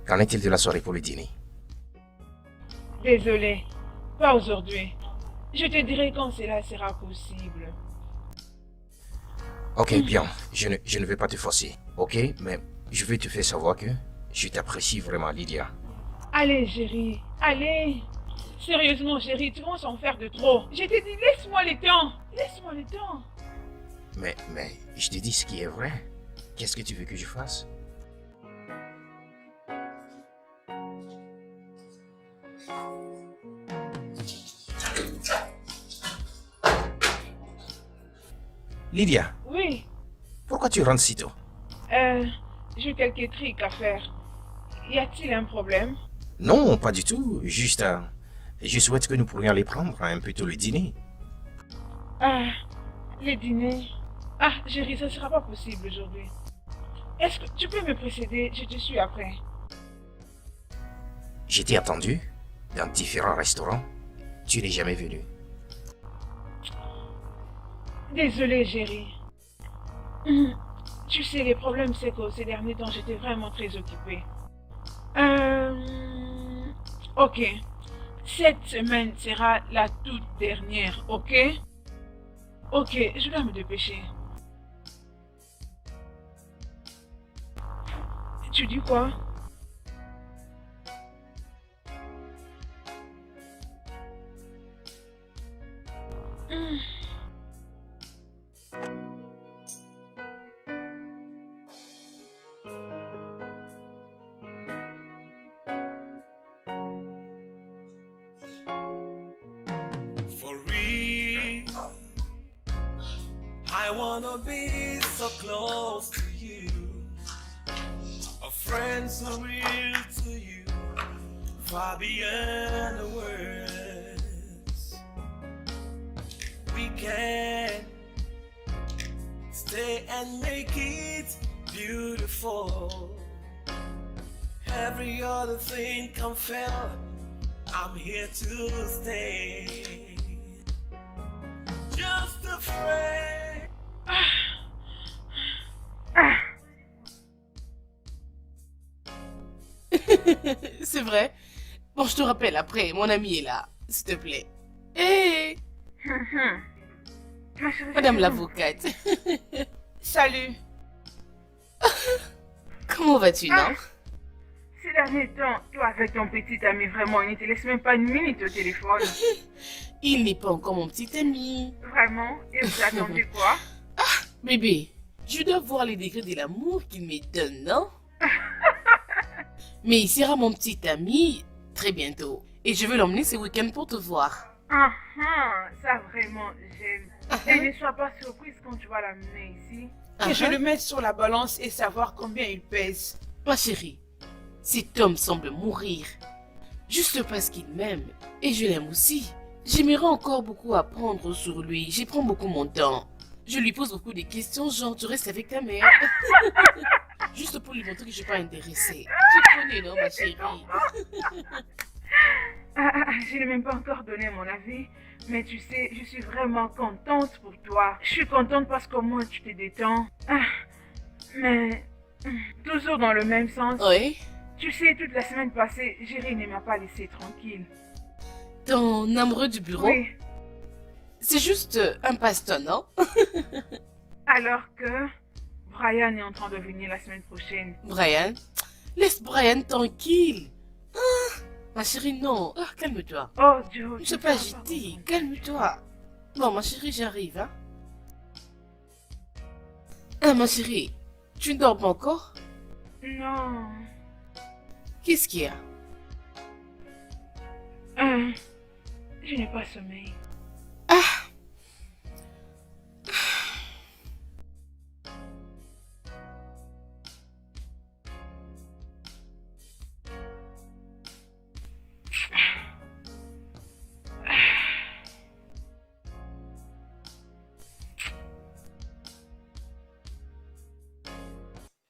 Qu'en est-il de la soirée pour le dîner?
Désolée, pas aujourd'hui. Je te dirai quand cela sera possible.
Ok, bien. Je ne vais pas te forcer. Ok, mais je veux te faire savoir que je t'apprécie vraiment, Lydia.
Allez, chérie, allez. Sérieusement, chérie, tu vas s'en faire de trop. Je te dis, laisse-moi le temps. Laisse-moi le temps.
Mais, je te dis ce qui est vrai. Qu'est-ce que tu veux que je fasse? Lydia,
Oui,
pourquoi tu rentres si tôt?
j'ai quelques trucs à faire. Y a-t-il un problème?
Non, pas du tout. Juste, je souhaite que nous pourrions aller prendre un peu tôt le dîner.
Ah, le dîner. Ah, chérie, ça sera pas possible aujourd'hui. Est-ce que tu peux me précéder? Je te suis après.
Je t'ai attendu dans différents restaurants. Tu n'es jamais venu.
Désolée, chérie. Tu sais, le problème, c'est que ces derniers temps, j'étais vraiment très occupée. Ok. Cette semaine sera la toute dernière, ok? Ok, je dois me dépêcher. Tu dis quoi?
For real, I wanna be so close to you. A friend so real to you, far beyond the words. We can stay and make it beautiful. Every other thing can fail. I'm here to stay. Just a friend.
C'est vrai? Bon, je te rappelle après, mon ami est là, s'il te plaît. Hé,
Ma chérie,
madame l'avocate.
Salut.
Comment vas-tu, non?
Ces derniers temps, toi avec ton petit ami, vraiment, il ne te laisse même pas une minute au téléphone.
Il n'est pas encore mon petit ami.
Vraiment? Et vous attendez quoi?
Bébé, je dois voir les degrés de l'amour qu'il me donne, non? Mais il sera mon petit ami très bientôt. Et je veux l'emmener ce week-end pour te voir.
Ah ah, ça vraiment, j'aime. Et ne sois pas surprise quand tu vas l'amener ici. Que je le mette sur la balance et savoir combien il pèse.
Ma chérie, cet homme semble mourir. Juste parce qu'il m'aime. Et je l'aime aussi. J'aimerais encore beaucoup apprendre sur lui. J'y prends beaucoup mon temps. Je lui pose beaucoup de questions, genre tu restes avec ta mère. Juste pour lui montrer que je ne suis pas intéressée. Tu connais, non, ma chérie?
Je n'ai même pas encore donné mon avis, mais tu sais, je suis vraiment contente pour toi. Je suis contente parce qu'au moins tu te détends. Mais toujours dans le même sens.
Oui?
Tu sais, toute la semaine passée, Jerry ne m'a pas laissé tranquille.
Ton amoureux du bureau?
Oui,
C'est juste un passe-temps, non?
alors que Brian est en train de venir la semaine prochaine.
Brian? Laisse Brian tranquille. Ma chérie, non. Calme-toi.
Oh Joe,
Ne sois pas agitée. Calme-toi. Bon, ma chérie, j'arrive, hein. Ah, ma chérie, tu ne dors pas encore?
Non.
Qu'est-ce qu'il y a?
Je n'ai pas sommeil.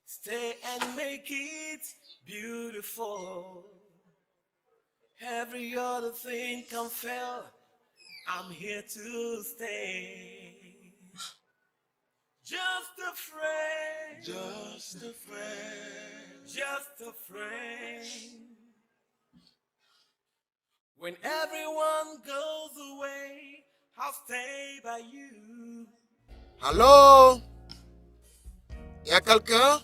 Stay and make it beautiful. Every other thing can fail. I'm here to stay. Just a friend. Just a friend. Just a friend. When everyone goes away, I'll stay by you.
Allô? Y a quelqu'un?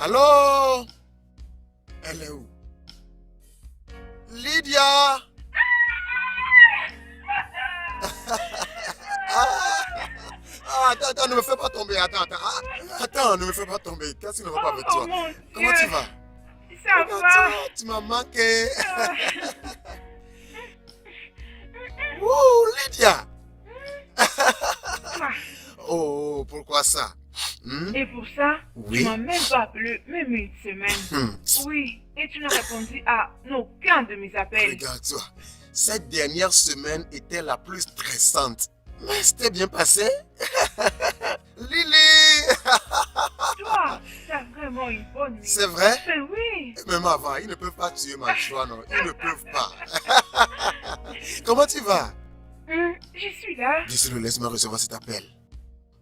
Allô? Elle est où? Lydia! Ah, attends, ne me fais pas tomber. Attends. Attends, ne me fais pas tomber. Qu'est-ce qui ne va pas avec toi?
mon
Comment
Dieu.
tu vas?
Ça va.
Tu m'as manqué. Wouh, Lydia. Oh, pourquoi ça?
Et pour ça,
Oui.
tu m'as même pas appelé, même une semaine. Oui, et tu n'as répondu à aucun de mes appels.
Regarde-toi. Cette dernière semaine était la plus stressante. Mais c'était bien passé. Lily.
Toi, t'as vraiment une bonne mine.
C'est vrai?
Mais oui.
Même avant, ils ne peuvent pas tuer ma joie, non. Ils ne peuvent pas. Comment tu vas?
Je suis là.
Désolé, laisse-moi recevoir cet appel.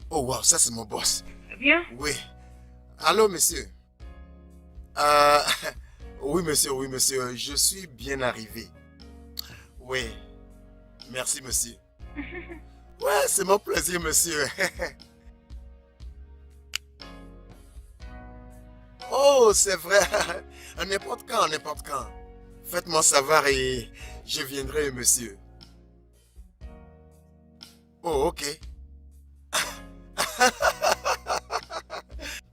Oh wow, ça c'est mon boss.
Bien.
Oui. Allô, monsieur? Oui, monsieur. Je suis bien arrivé. Oui. Merci, monsieur. Ouais, c'est mon plaisir, monsieur. Oh, c'est vrai. N'importe quand. Faites-moi savoir et je viendrai, monsieur. Oh, ok.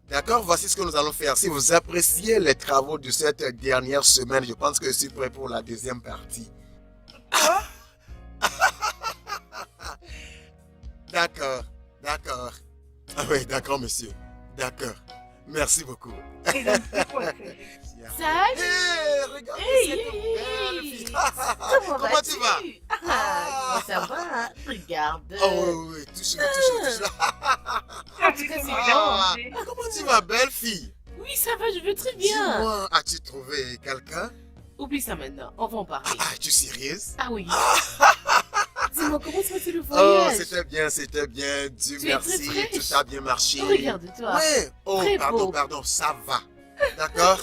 D'accord, voici ce que nous allons faire. Si vous appréciez les travaux de cette dernière semaine, je pense que je suis prêt pour la deuxième partie.
Quoi?
D'accord. Ah oui, d'accord, monsieur. D'accord. Merci beaucoup.
Et donc, c'est quoi
Salut.
Hé, regarde cette belle fille. Comment tu vas?
Ah, ça va. Regarde.
Oh oui, touche-le.
Ça fait
cas, c'est
Ah,
bien.
comment tu vas, belle fille?
Oui, ça va, je vais très bien.
Dis-moi, as-tu trouvé quelqu'un?
Oublie ça maintenant, on va en parler.
Ah, es-tu sérieuse?
Ah oui. Dis-moi, comment se passait le
Oh,
voyage?
c'était bien. Dieu
Tu es très
merci,
fraîche.
tout a bien marché.
Regarde-toi.
Ouais. Oh,
Très beau.
pardon, ça va. D'accord?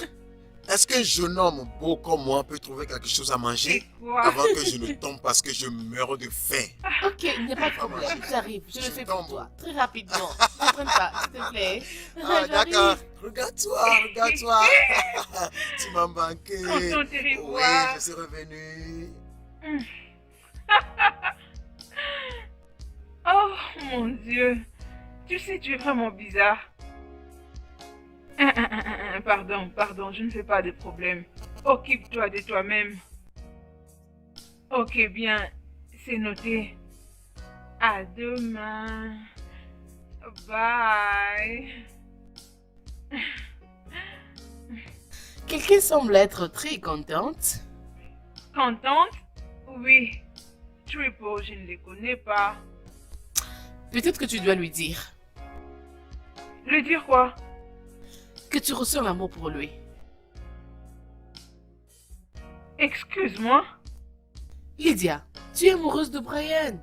Est-ce qu'un jeune homme beau comme moi peut trouver quelque chose à manger
Et quoi?
avant que je ne tombe parce que je meurs de faim?
Ok, il n'y a pas de problème. J'arrive, je le
Je
fais pour
tombe.
toi. Très rapidement. Ne prenne pas, s'il te plaît.
Ah,
J'arrive.
d'accord. Regarde-toi. Tu m'as manqué.
Content de te
Oui,
revoir.
je suis revenu.
Oh mon Dieu. Tu sais, tu es vraiment bizarre. Pardon, je ne fais pas de problème. Occupe-toi de toi-même. Ok, bien, c'est noté. À demain. Bye.
Quelqu'un semble être très contente.
Contente? Oui. Triple, je ne les connais pas.
Peut-être que tu dois lui dire
Le dire quoi?
que tu ressens l'amour pour lui.
Excuse-moi.
Lydia, tu es amoureuse de Brian.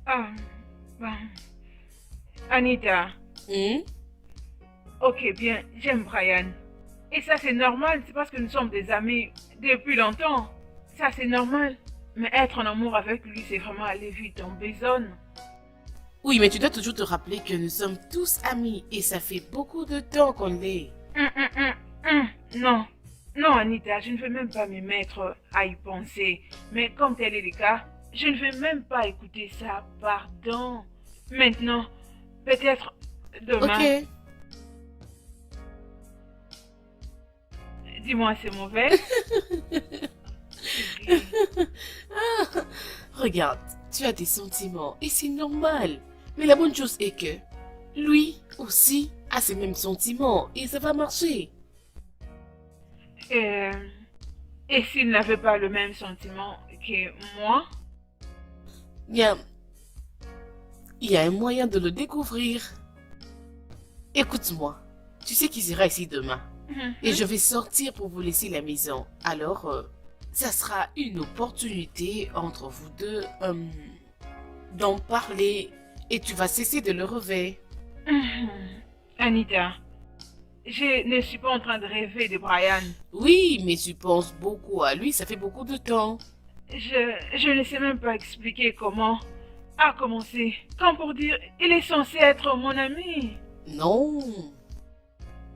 Ah, ben. Anita. Ok, bien, j'aime Brian. Et ça, c'est normal, c'est parce que nous sommes des amis depuis longtemps. Ça, c'est normal. Mais être en amour avec lui, c'est vraiment aller vite en besogne.
Oui, mais tu dois toujours te rappeler que nous sommes tous amis et ça fait beaucoup de temps qu'on l'est.
Non. Non, Anita, je ne veux même pas me mettre à y penser. Mais comme tel est le cas, je ne vais même pas écouter ça. Pardon. Maintenant, peut-être demain.
Ok.
Dis-moi, c'est mauvais?
Regarde, tu as des sentiments et c'est normal. Mais la bonne chose est que lui aussi a ces mêmes sentiments et ça va marcher.
Et s'il n'avait pas le même sentiment que moi?
Bien, il y a un moyen de le découvrir. Écoute-moi, tu sais qu'il sera ici demain et je vais sortir pour vous laisser la maison. Alors, ça sera une opportunité entre vous deux d'en parler et tu vas cesser de le rêver.
Anita, je ne suis pas en train de rêver de Brian.
Oui, mais tu penses beaucoup à lui, ça fait beaucoup de temps.
Je ne sais même pas expliquer comment a commencé. Comme pour dire, il est censé être mon ami.
Non,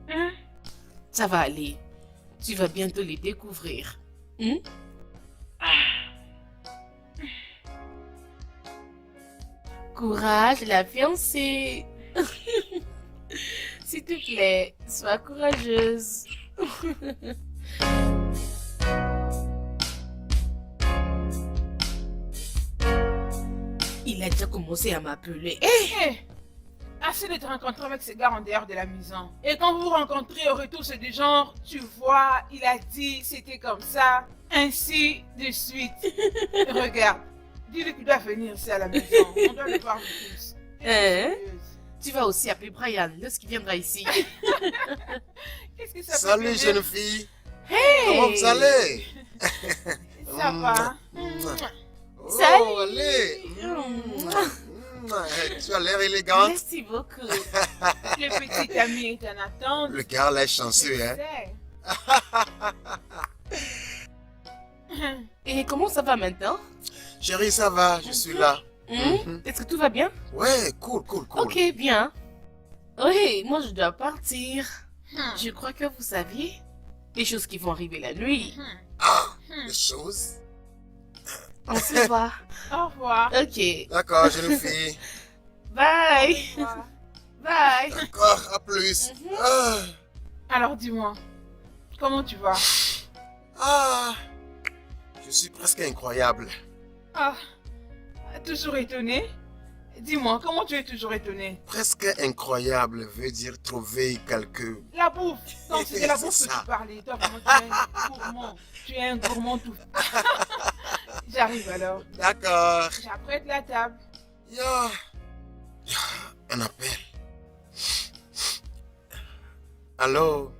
Hein?
ça va aller. Tu vas bientôt les découvrir. Courage, la fiancée. S'il te plaît, sois courageuse. Il a déjà commencé à m'appeler.
Hé, assez de te rencontrer avec ces gars en dehors de la maison. Et quand vous vous rencontrez au retour, c'est du genre, tu vois, il a dit, c'était comme ça, ainsi de suite. Regarde, dis-lui qu'il doit venir ici à la maison. On doit le voir de plus.
Hein? Tu vas aussi appeler Brian lorsqu'il viendra ici.
Qu'est-ce que ça peut
Salut,
te
jeune
dire?
fille.
Hey!
Comment vous allez?
Ça va.
Oh,
Salut.
allez. Tu as l'air élégante.
Merci beaucoup.
Le petit ami est en attente.
Le gars là est chanceux, hein.
Et comment ça va maintenant?
Chérie, ça va, je suis là. Mhm.
Est-ce que tout va bien?
Ouais, cool.
Ok, bien. Oui, moi je dois partir. Je crois que vous saviez les choses qui vont arriver la nuit.
Ah, les choses.
On se voit.
Au revoir.
Ok.
D'accord, jeune fille.
Bye.
Au revoir.
Bye.
D'accord, à plus. Ah,
Alors dis-moi, comment tu vas?
ah, je suis presque incroyable.
Ah, toujours étonné? Dis-moi, comment tu es toujours étonné?
Presque incroyable veut dire trouver quelque...
La bouffe! Non, c'est de la
C'est
bouffe que
ça.
tu parlais. Toi, vraiment, tu es un gourmand. Tu es un gourmand tout. J'arrive alors.
D'accord.
J'apprête la table.
Yo. Un appel. Allô?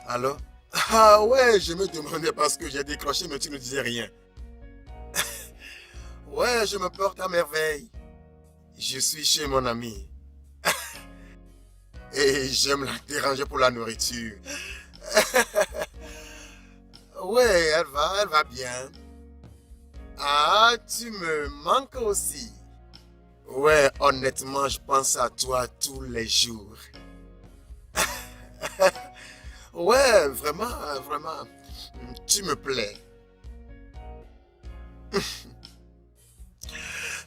Allô? Ah ouais, je me demandais parce que j'ai décroché mais tu ne disais rien. Ouais, je me porte à merveille. Je suis chez mon ami. Et j'aime la déranger pour la nourriture. Ouais, elle va bien. Ah, tu me manques aussi. Ouais, honnêtement, je pense à toi tous les jours. Ouais, vraiment, tu me plais.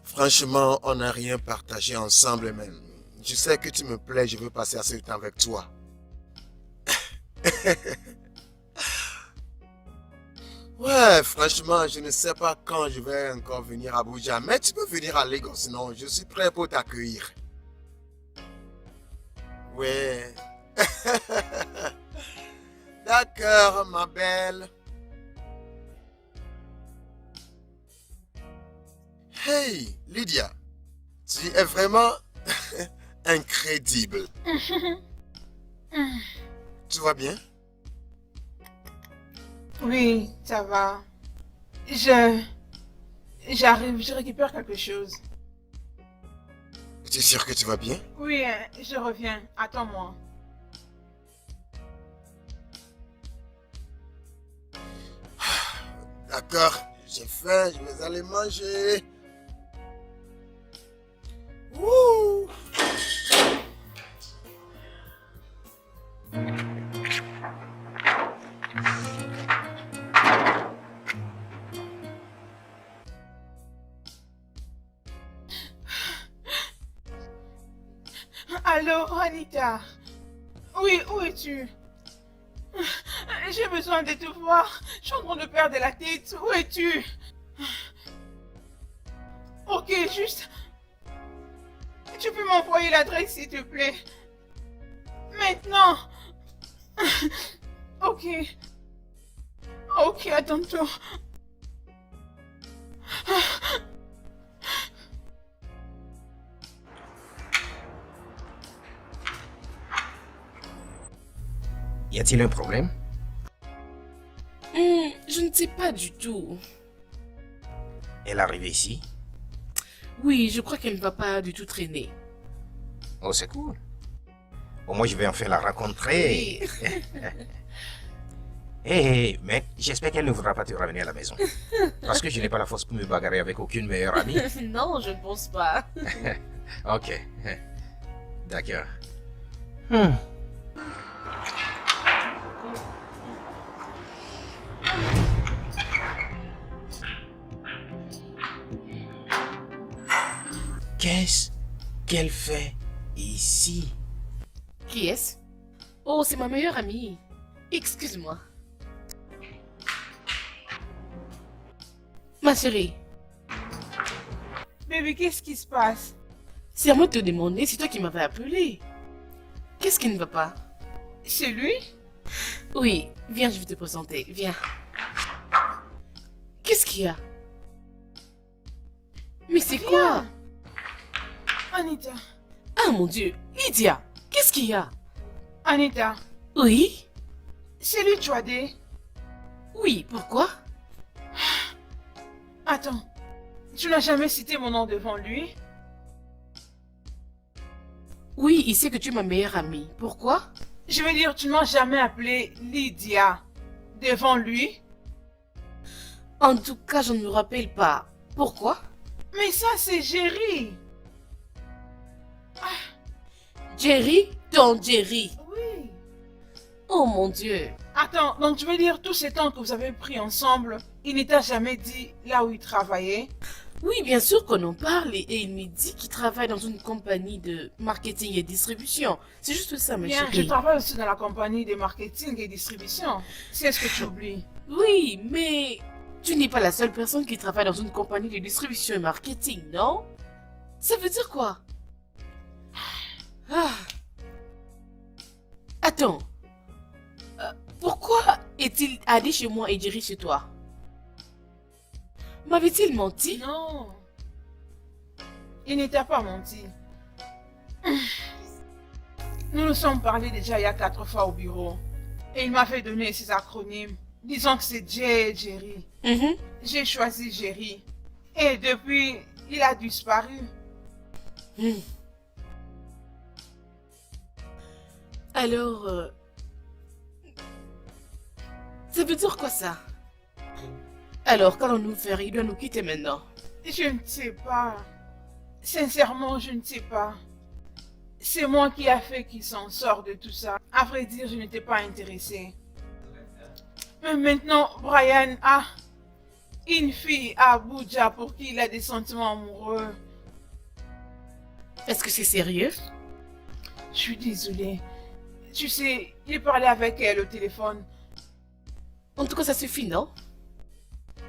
Franchement, on n'a rien partagé ensemble même. Je sais que tu me plais, je veux passer assez de temps avec toi. Ouais, franchement, je ne sais pas quand je vais encore venir à Abuja, mais tu peux venir à Lagos, sinon je suis prêt pour t'accueillir. Ouais. D'accord, ma belle. Hey, Lydia, tu es vraiment incrédible. Tu vas bien?
Oui, ça va. J'arrive, je récupère quelque chose.
Tu es sûr que tu vas bien?
Oui, je reviens. Attends-moi.
D'accord, j'ai faim, je vais aller manger. Wouh!
Allô, Anita. Oui, où es-tu? J'ai besoin de te voir. Je suis en train de perdre la tête. Où es-tu? Ok, juste... Tu peux m'envoyer l'adresse, s'il te plaît? Maintenant. Ok. Ok, à tantôt.
Y a-t-il un problème?
Je ne sais pas du tout.
Elle est arrivée ici?
Oui, je crois qu'elle ne va pas du tout traîner.
Oh, c'est cool. Au moins, je vais enfin la rencontrer.
Oui.
Hé, mec, j'espère qu'elle ne voudra pas te ramener à la maison. Parce que je n'ai pas la force pour me bagarrer avec aucune meilleure amie.
Non, je ne pense pas.
Ok. D'accord. Qu'est-ce qu'elle fait ici?
Qui est-ce? Oh, c'est ma meilleure amie. Excuse-moi. Ma chérie,
Baby, qu'est-ce qui se passe?
c'est à moi de te demander, c'est toi qui m'avais appelé. Qu'est-ce qui ne va pas?
C'est lui?
Oui, viens, je vais te présenter. Viens. Qu'est-ce qu'il y a? Mais c'est quoi?
Anita.
Ah mon Dieu, Lydia, qu'est-ce qu'il y a?
Anita,
Oui?
c'est lui Chouadé.
Oui, pourquoi?
Attends, tu n'as jamais cité mon nom devant lui?
Oui, il sait que tu es ma meilleure amie. Pourquoi?
Je veux dire, tu ne m'as jamais appelé Lydia devant lui?
En tout cas, je ne me rappelle pas. Pourquoi?
Mais ça, c'est Jerry.
Jerry? Ton Jerry.
Oui.
Oh mon Dieu.
Attends, donc tu veux dire tous ces temps que vous avez pris ensemble, il ne t'a jamais dit là où il travaillait?
Oui, bien sûr qu'on en parle et il me dit qu'il travaille dans une compagnie de marketing et distribution. C'est juste ça, ma
Bien, je
chérie.
travaille aussi dans la compagnie de marketing et distribution. C'est ce que tu oublies.
Oui, mais tu n'es pas la seule personne qui travaille dans une compagnie de distribution et marketing, non? Ça veut dire quoi? Ah. Attends. Pourquoi est-il allé chez moi et Jerry chez toi? M'avait-il menti?
Non. Il ne t'a pas menti. Nous nous sommes parlé déjà il y a 4 fois au bureau. Et il m'a fait donner ses acronymes. Disons que c'est Jay et Jerry.
Mhm.
J'ai choisi Jerry. Et depuis, il a disparu.
Hmm. Alors, ça veut dire quoi ça? Alors, qu'allons-nous faire? Il doit nous quitter maintenant.
Je ne sais pas. Sincèrement, je ne sais pas. C'est moi qui a fait qu'il s'en sort de tout ça. À vrai dire, je n'étais pas intéressée. Mais maintenant, Brian a une fille à Abuja pour qui il a des sentiments amoureux.
Est-ce que c'est sérieux?
Je suis désolée. Tu sais, j'ai parlé avec elle au téléphone.
En tout cas, ça suffit, non?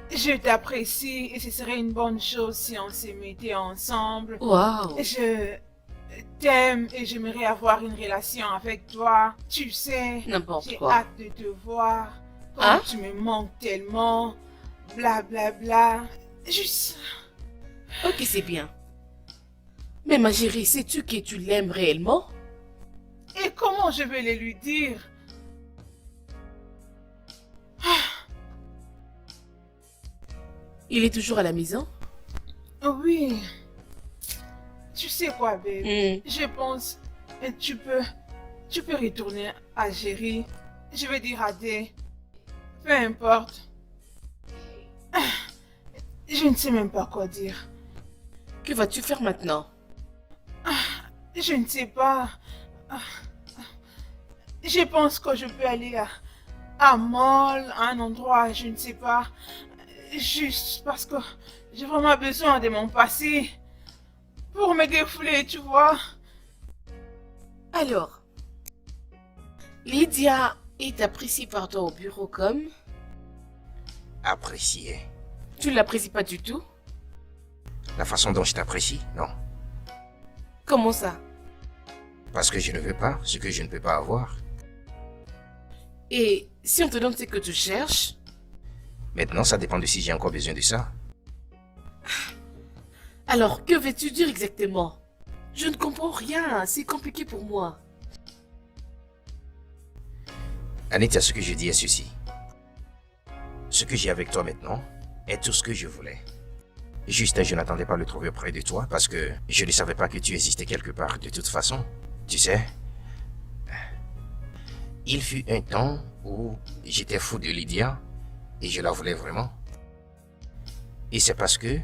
Je t'apprécie et ce serait une bonne chose si on se mettait ensemble.
Waouh!
Je t'aime et j'aimerais avoir une relation avec toi. Tu sais,
N'importe
j'ai
quoi.
hâte de te voir. Comme
Hein?
tu me manques tellement. Bla bla bla. Juste.
Ok, c'est bien. Mais ma chérie, sais-tu que tu l'aimes réellement?
Et comment je vais le lui dire?
Il est toujours à la maison?
Oui. Tu sais quoi, babe?
Hmm.
Je pense que tu peux retourner à Jerry. Je vais dire à Day. Peu importe. Je ne sais même pas quoi dire.
Que vas-tu faire maintenant?
Je ne sais pas. Je pense que je peux aller à Mall, à un endroit, je ne sais pas. Juste parce que j'ai vraiment besoin de mon passé. Pour me défouler, tu vois.
Alors, Lydia est appréciée par toi au bureau comme...
Apprécier.
Tu ne l'apprécies pas du tout?
La façon dont je t'apprécie, non.
Comment ça?
Parce que je ne veux pas ce que je ne peux pas avoir.
Et si on te donne ce que tu cherches?
Maintenant, ça dépend de si j'ai encore besoin de ça.
Alors, que veux-tu dire exactement? Je ne comprends rien, c'est compliqué pour moi.
Anita, ce que je dis est ceci. Ce que j'ai avec toi maintenant est tout ce que je voulais. Juste, je n'attendais pas à le trouver près de toi parce que je ne savais pas que tu existais quelque part de toute façon. Tu sais, il fut un temps où j'étais fou de Lydia et je la voulais vraiment. Et c'est parce que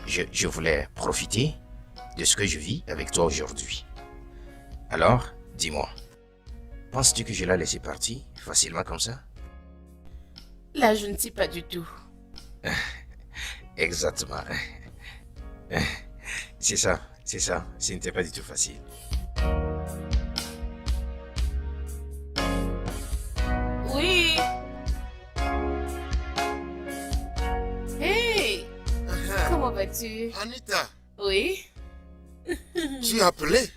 je voulais profiter de ce que je vis avec toi aujourd'hui. Alors, dis-moi, penses-tu que je la laisser partir facilement comme ça?
Là, je ne sais pas du tout.
Exactement. C'est ça. C'est ça, ce n'était pas du tout facile.
Oui. Hey, comment vas-tu?
Anita,
Oui.
tu as appelé?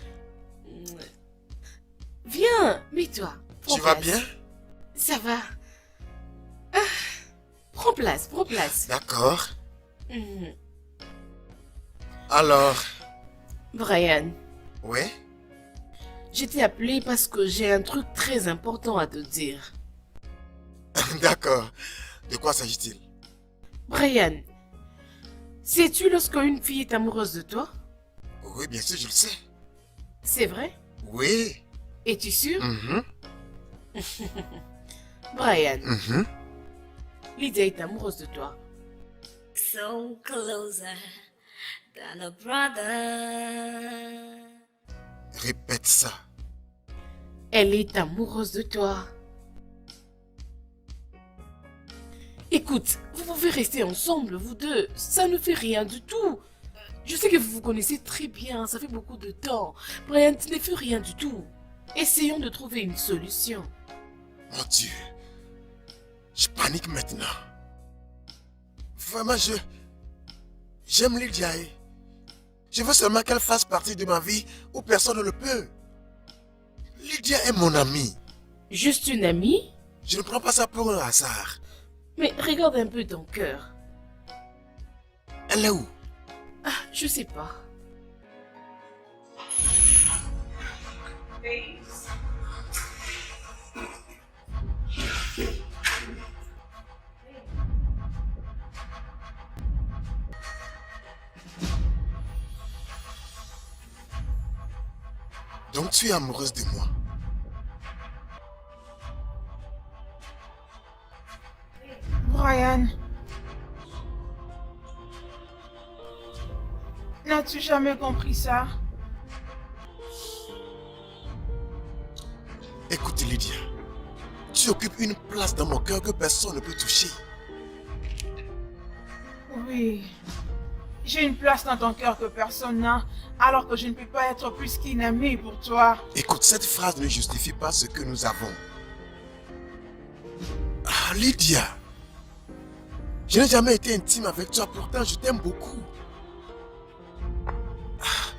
Viens, mets-toi. Prends
Tu vas
place.
bien?
Ça va. Ah, prends place, prends place.
D'accord.
Mhm.
Alors,
Brian,
oui?
je t'ai appelé parce que j'ai un truc très important à te dire.
D'accord. De quoi s'agit-il?
Brian, sais-tu lorsque une fille est amoureuse de toi?
Oui, bien sûr, je le sais.
C'est vrai?
Oui.
Es-tu sûr?
Mhm,
Brian,
mhm.
Lydia est amoureuse de toi.
So closer than a brother.
Répète ça.
Elle est amoureuse de toi. Écoute, vous pouvez rester ensemble, vous deux. Ça ne fait rien du tout. Je sais que vous vous connaissez très bien, ça fait beaucoup de temps. Brian, tu ne fais rien du tout. Essayons de trouver une solution.
Mon Dieu. Je panique maintenant. Vraiment, j'aime Lydia. Je veux seulement qu'elle fasse partie de ma vie où personne ne le peut. Lydia est mon amie.
Juste une amie?
Je ne prends pas ça pour un hasard.
Mais regarde un peu ton cœur.
Elle est où?
Ah, je sais pas.
Donc tu es amoureuse de moi.
Brian, n'as-tu jamais compris ça?
Écoute Lydia, tu occupes une place dans mon cœur que personne ne peut toucher.
Oui, j'ai une place dans ton cœur que personne n'a, alors que je ne peux pas être plus qu'une amie pour toi.
Écoute, cette phrase ne justifie pas ce que nous avons. Ah, Lydia, je n'ai jamais été intime avec toi, pourtant je t'aime beaucoup. Ah,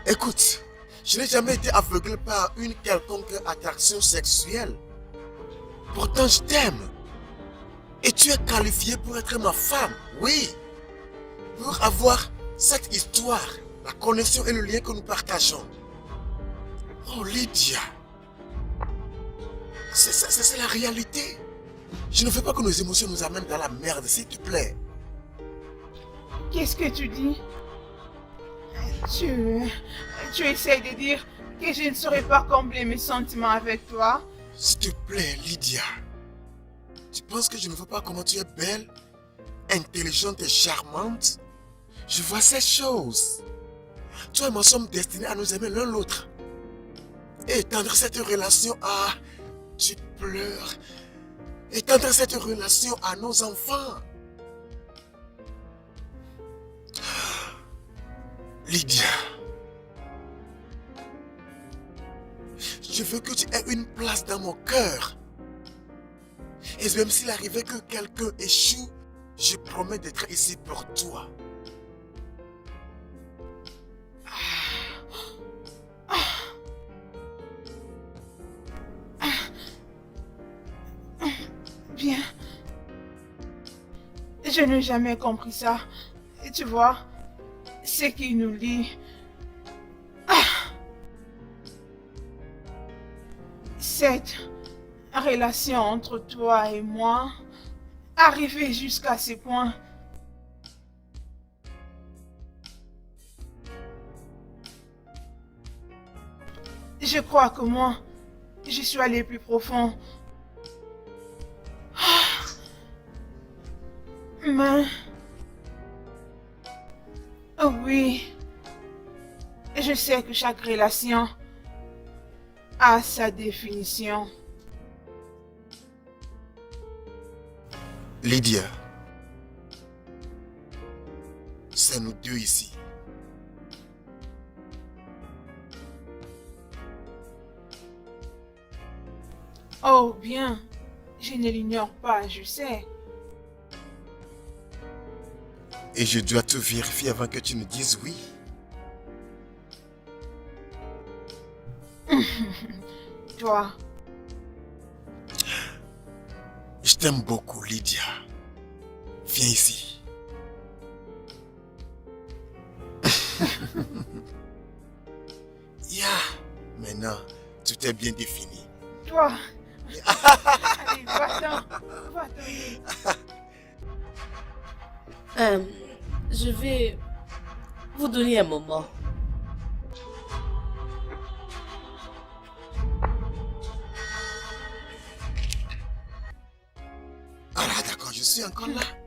écoute, je n'ai jamais été aveuglé par une quelconque attraction sexuelle. Pourtant je t'aime. Et tu es qualifiée pour être ma femme, oui. Pour avoir cette histoire, la connexion et le lien que nous partageons. Oh Lydia, c'est la réalité. Je ne veux pas que nos émotions nous amènent dans la merde, s'il te plaît.
Qu'est-ce que tu dis? Tu essayes de dire que je ne saurais pas combler mes sentiments avec toi?
S'il te plaît, Lydia. Tu penses que je ne vois pas comment tu es belle, intelligente et charmante? Je vois ces choses. Toi et moi sommes destinés à nous aimer l'un l'autre. Et étendre cette relation à... Tu pleures. Étendre cette relation à nos enfants. Lydia. Je veux que tu aies une place dans mon cœur. Et même s'il arrivait que quelqu'un échoue, je promets d'être ici pour toi.
Bien. Je n'ai jamais compris ça. Et tu vois, ce qui nous lie. Cette relation entre toi et moi, arrivée jusqu'à ce point, je crois que moi, je suis allé plus profond. Mais... Oh oui, je sais que chaque relation a sa définition.
Lydia, c'est nous deux ici.
Oh, bien. Je ne l'ignore pas, je sais.
Et je dois tout vérifier avant que tu ne dises oui.
Toi,
Je t'aime beaucoup, Lydia. Viens ici. Maintenant, tout est bien défini.
toi. Allez, va-t'en. Va-t'en.
Je vais vous donner un moment.
Ah là, d'accord, je suis encore là.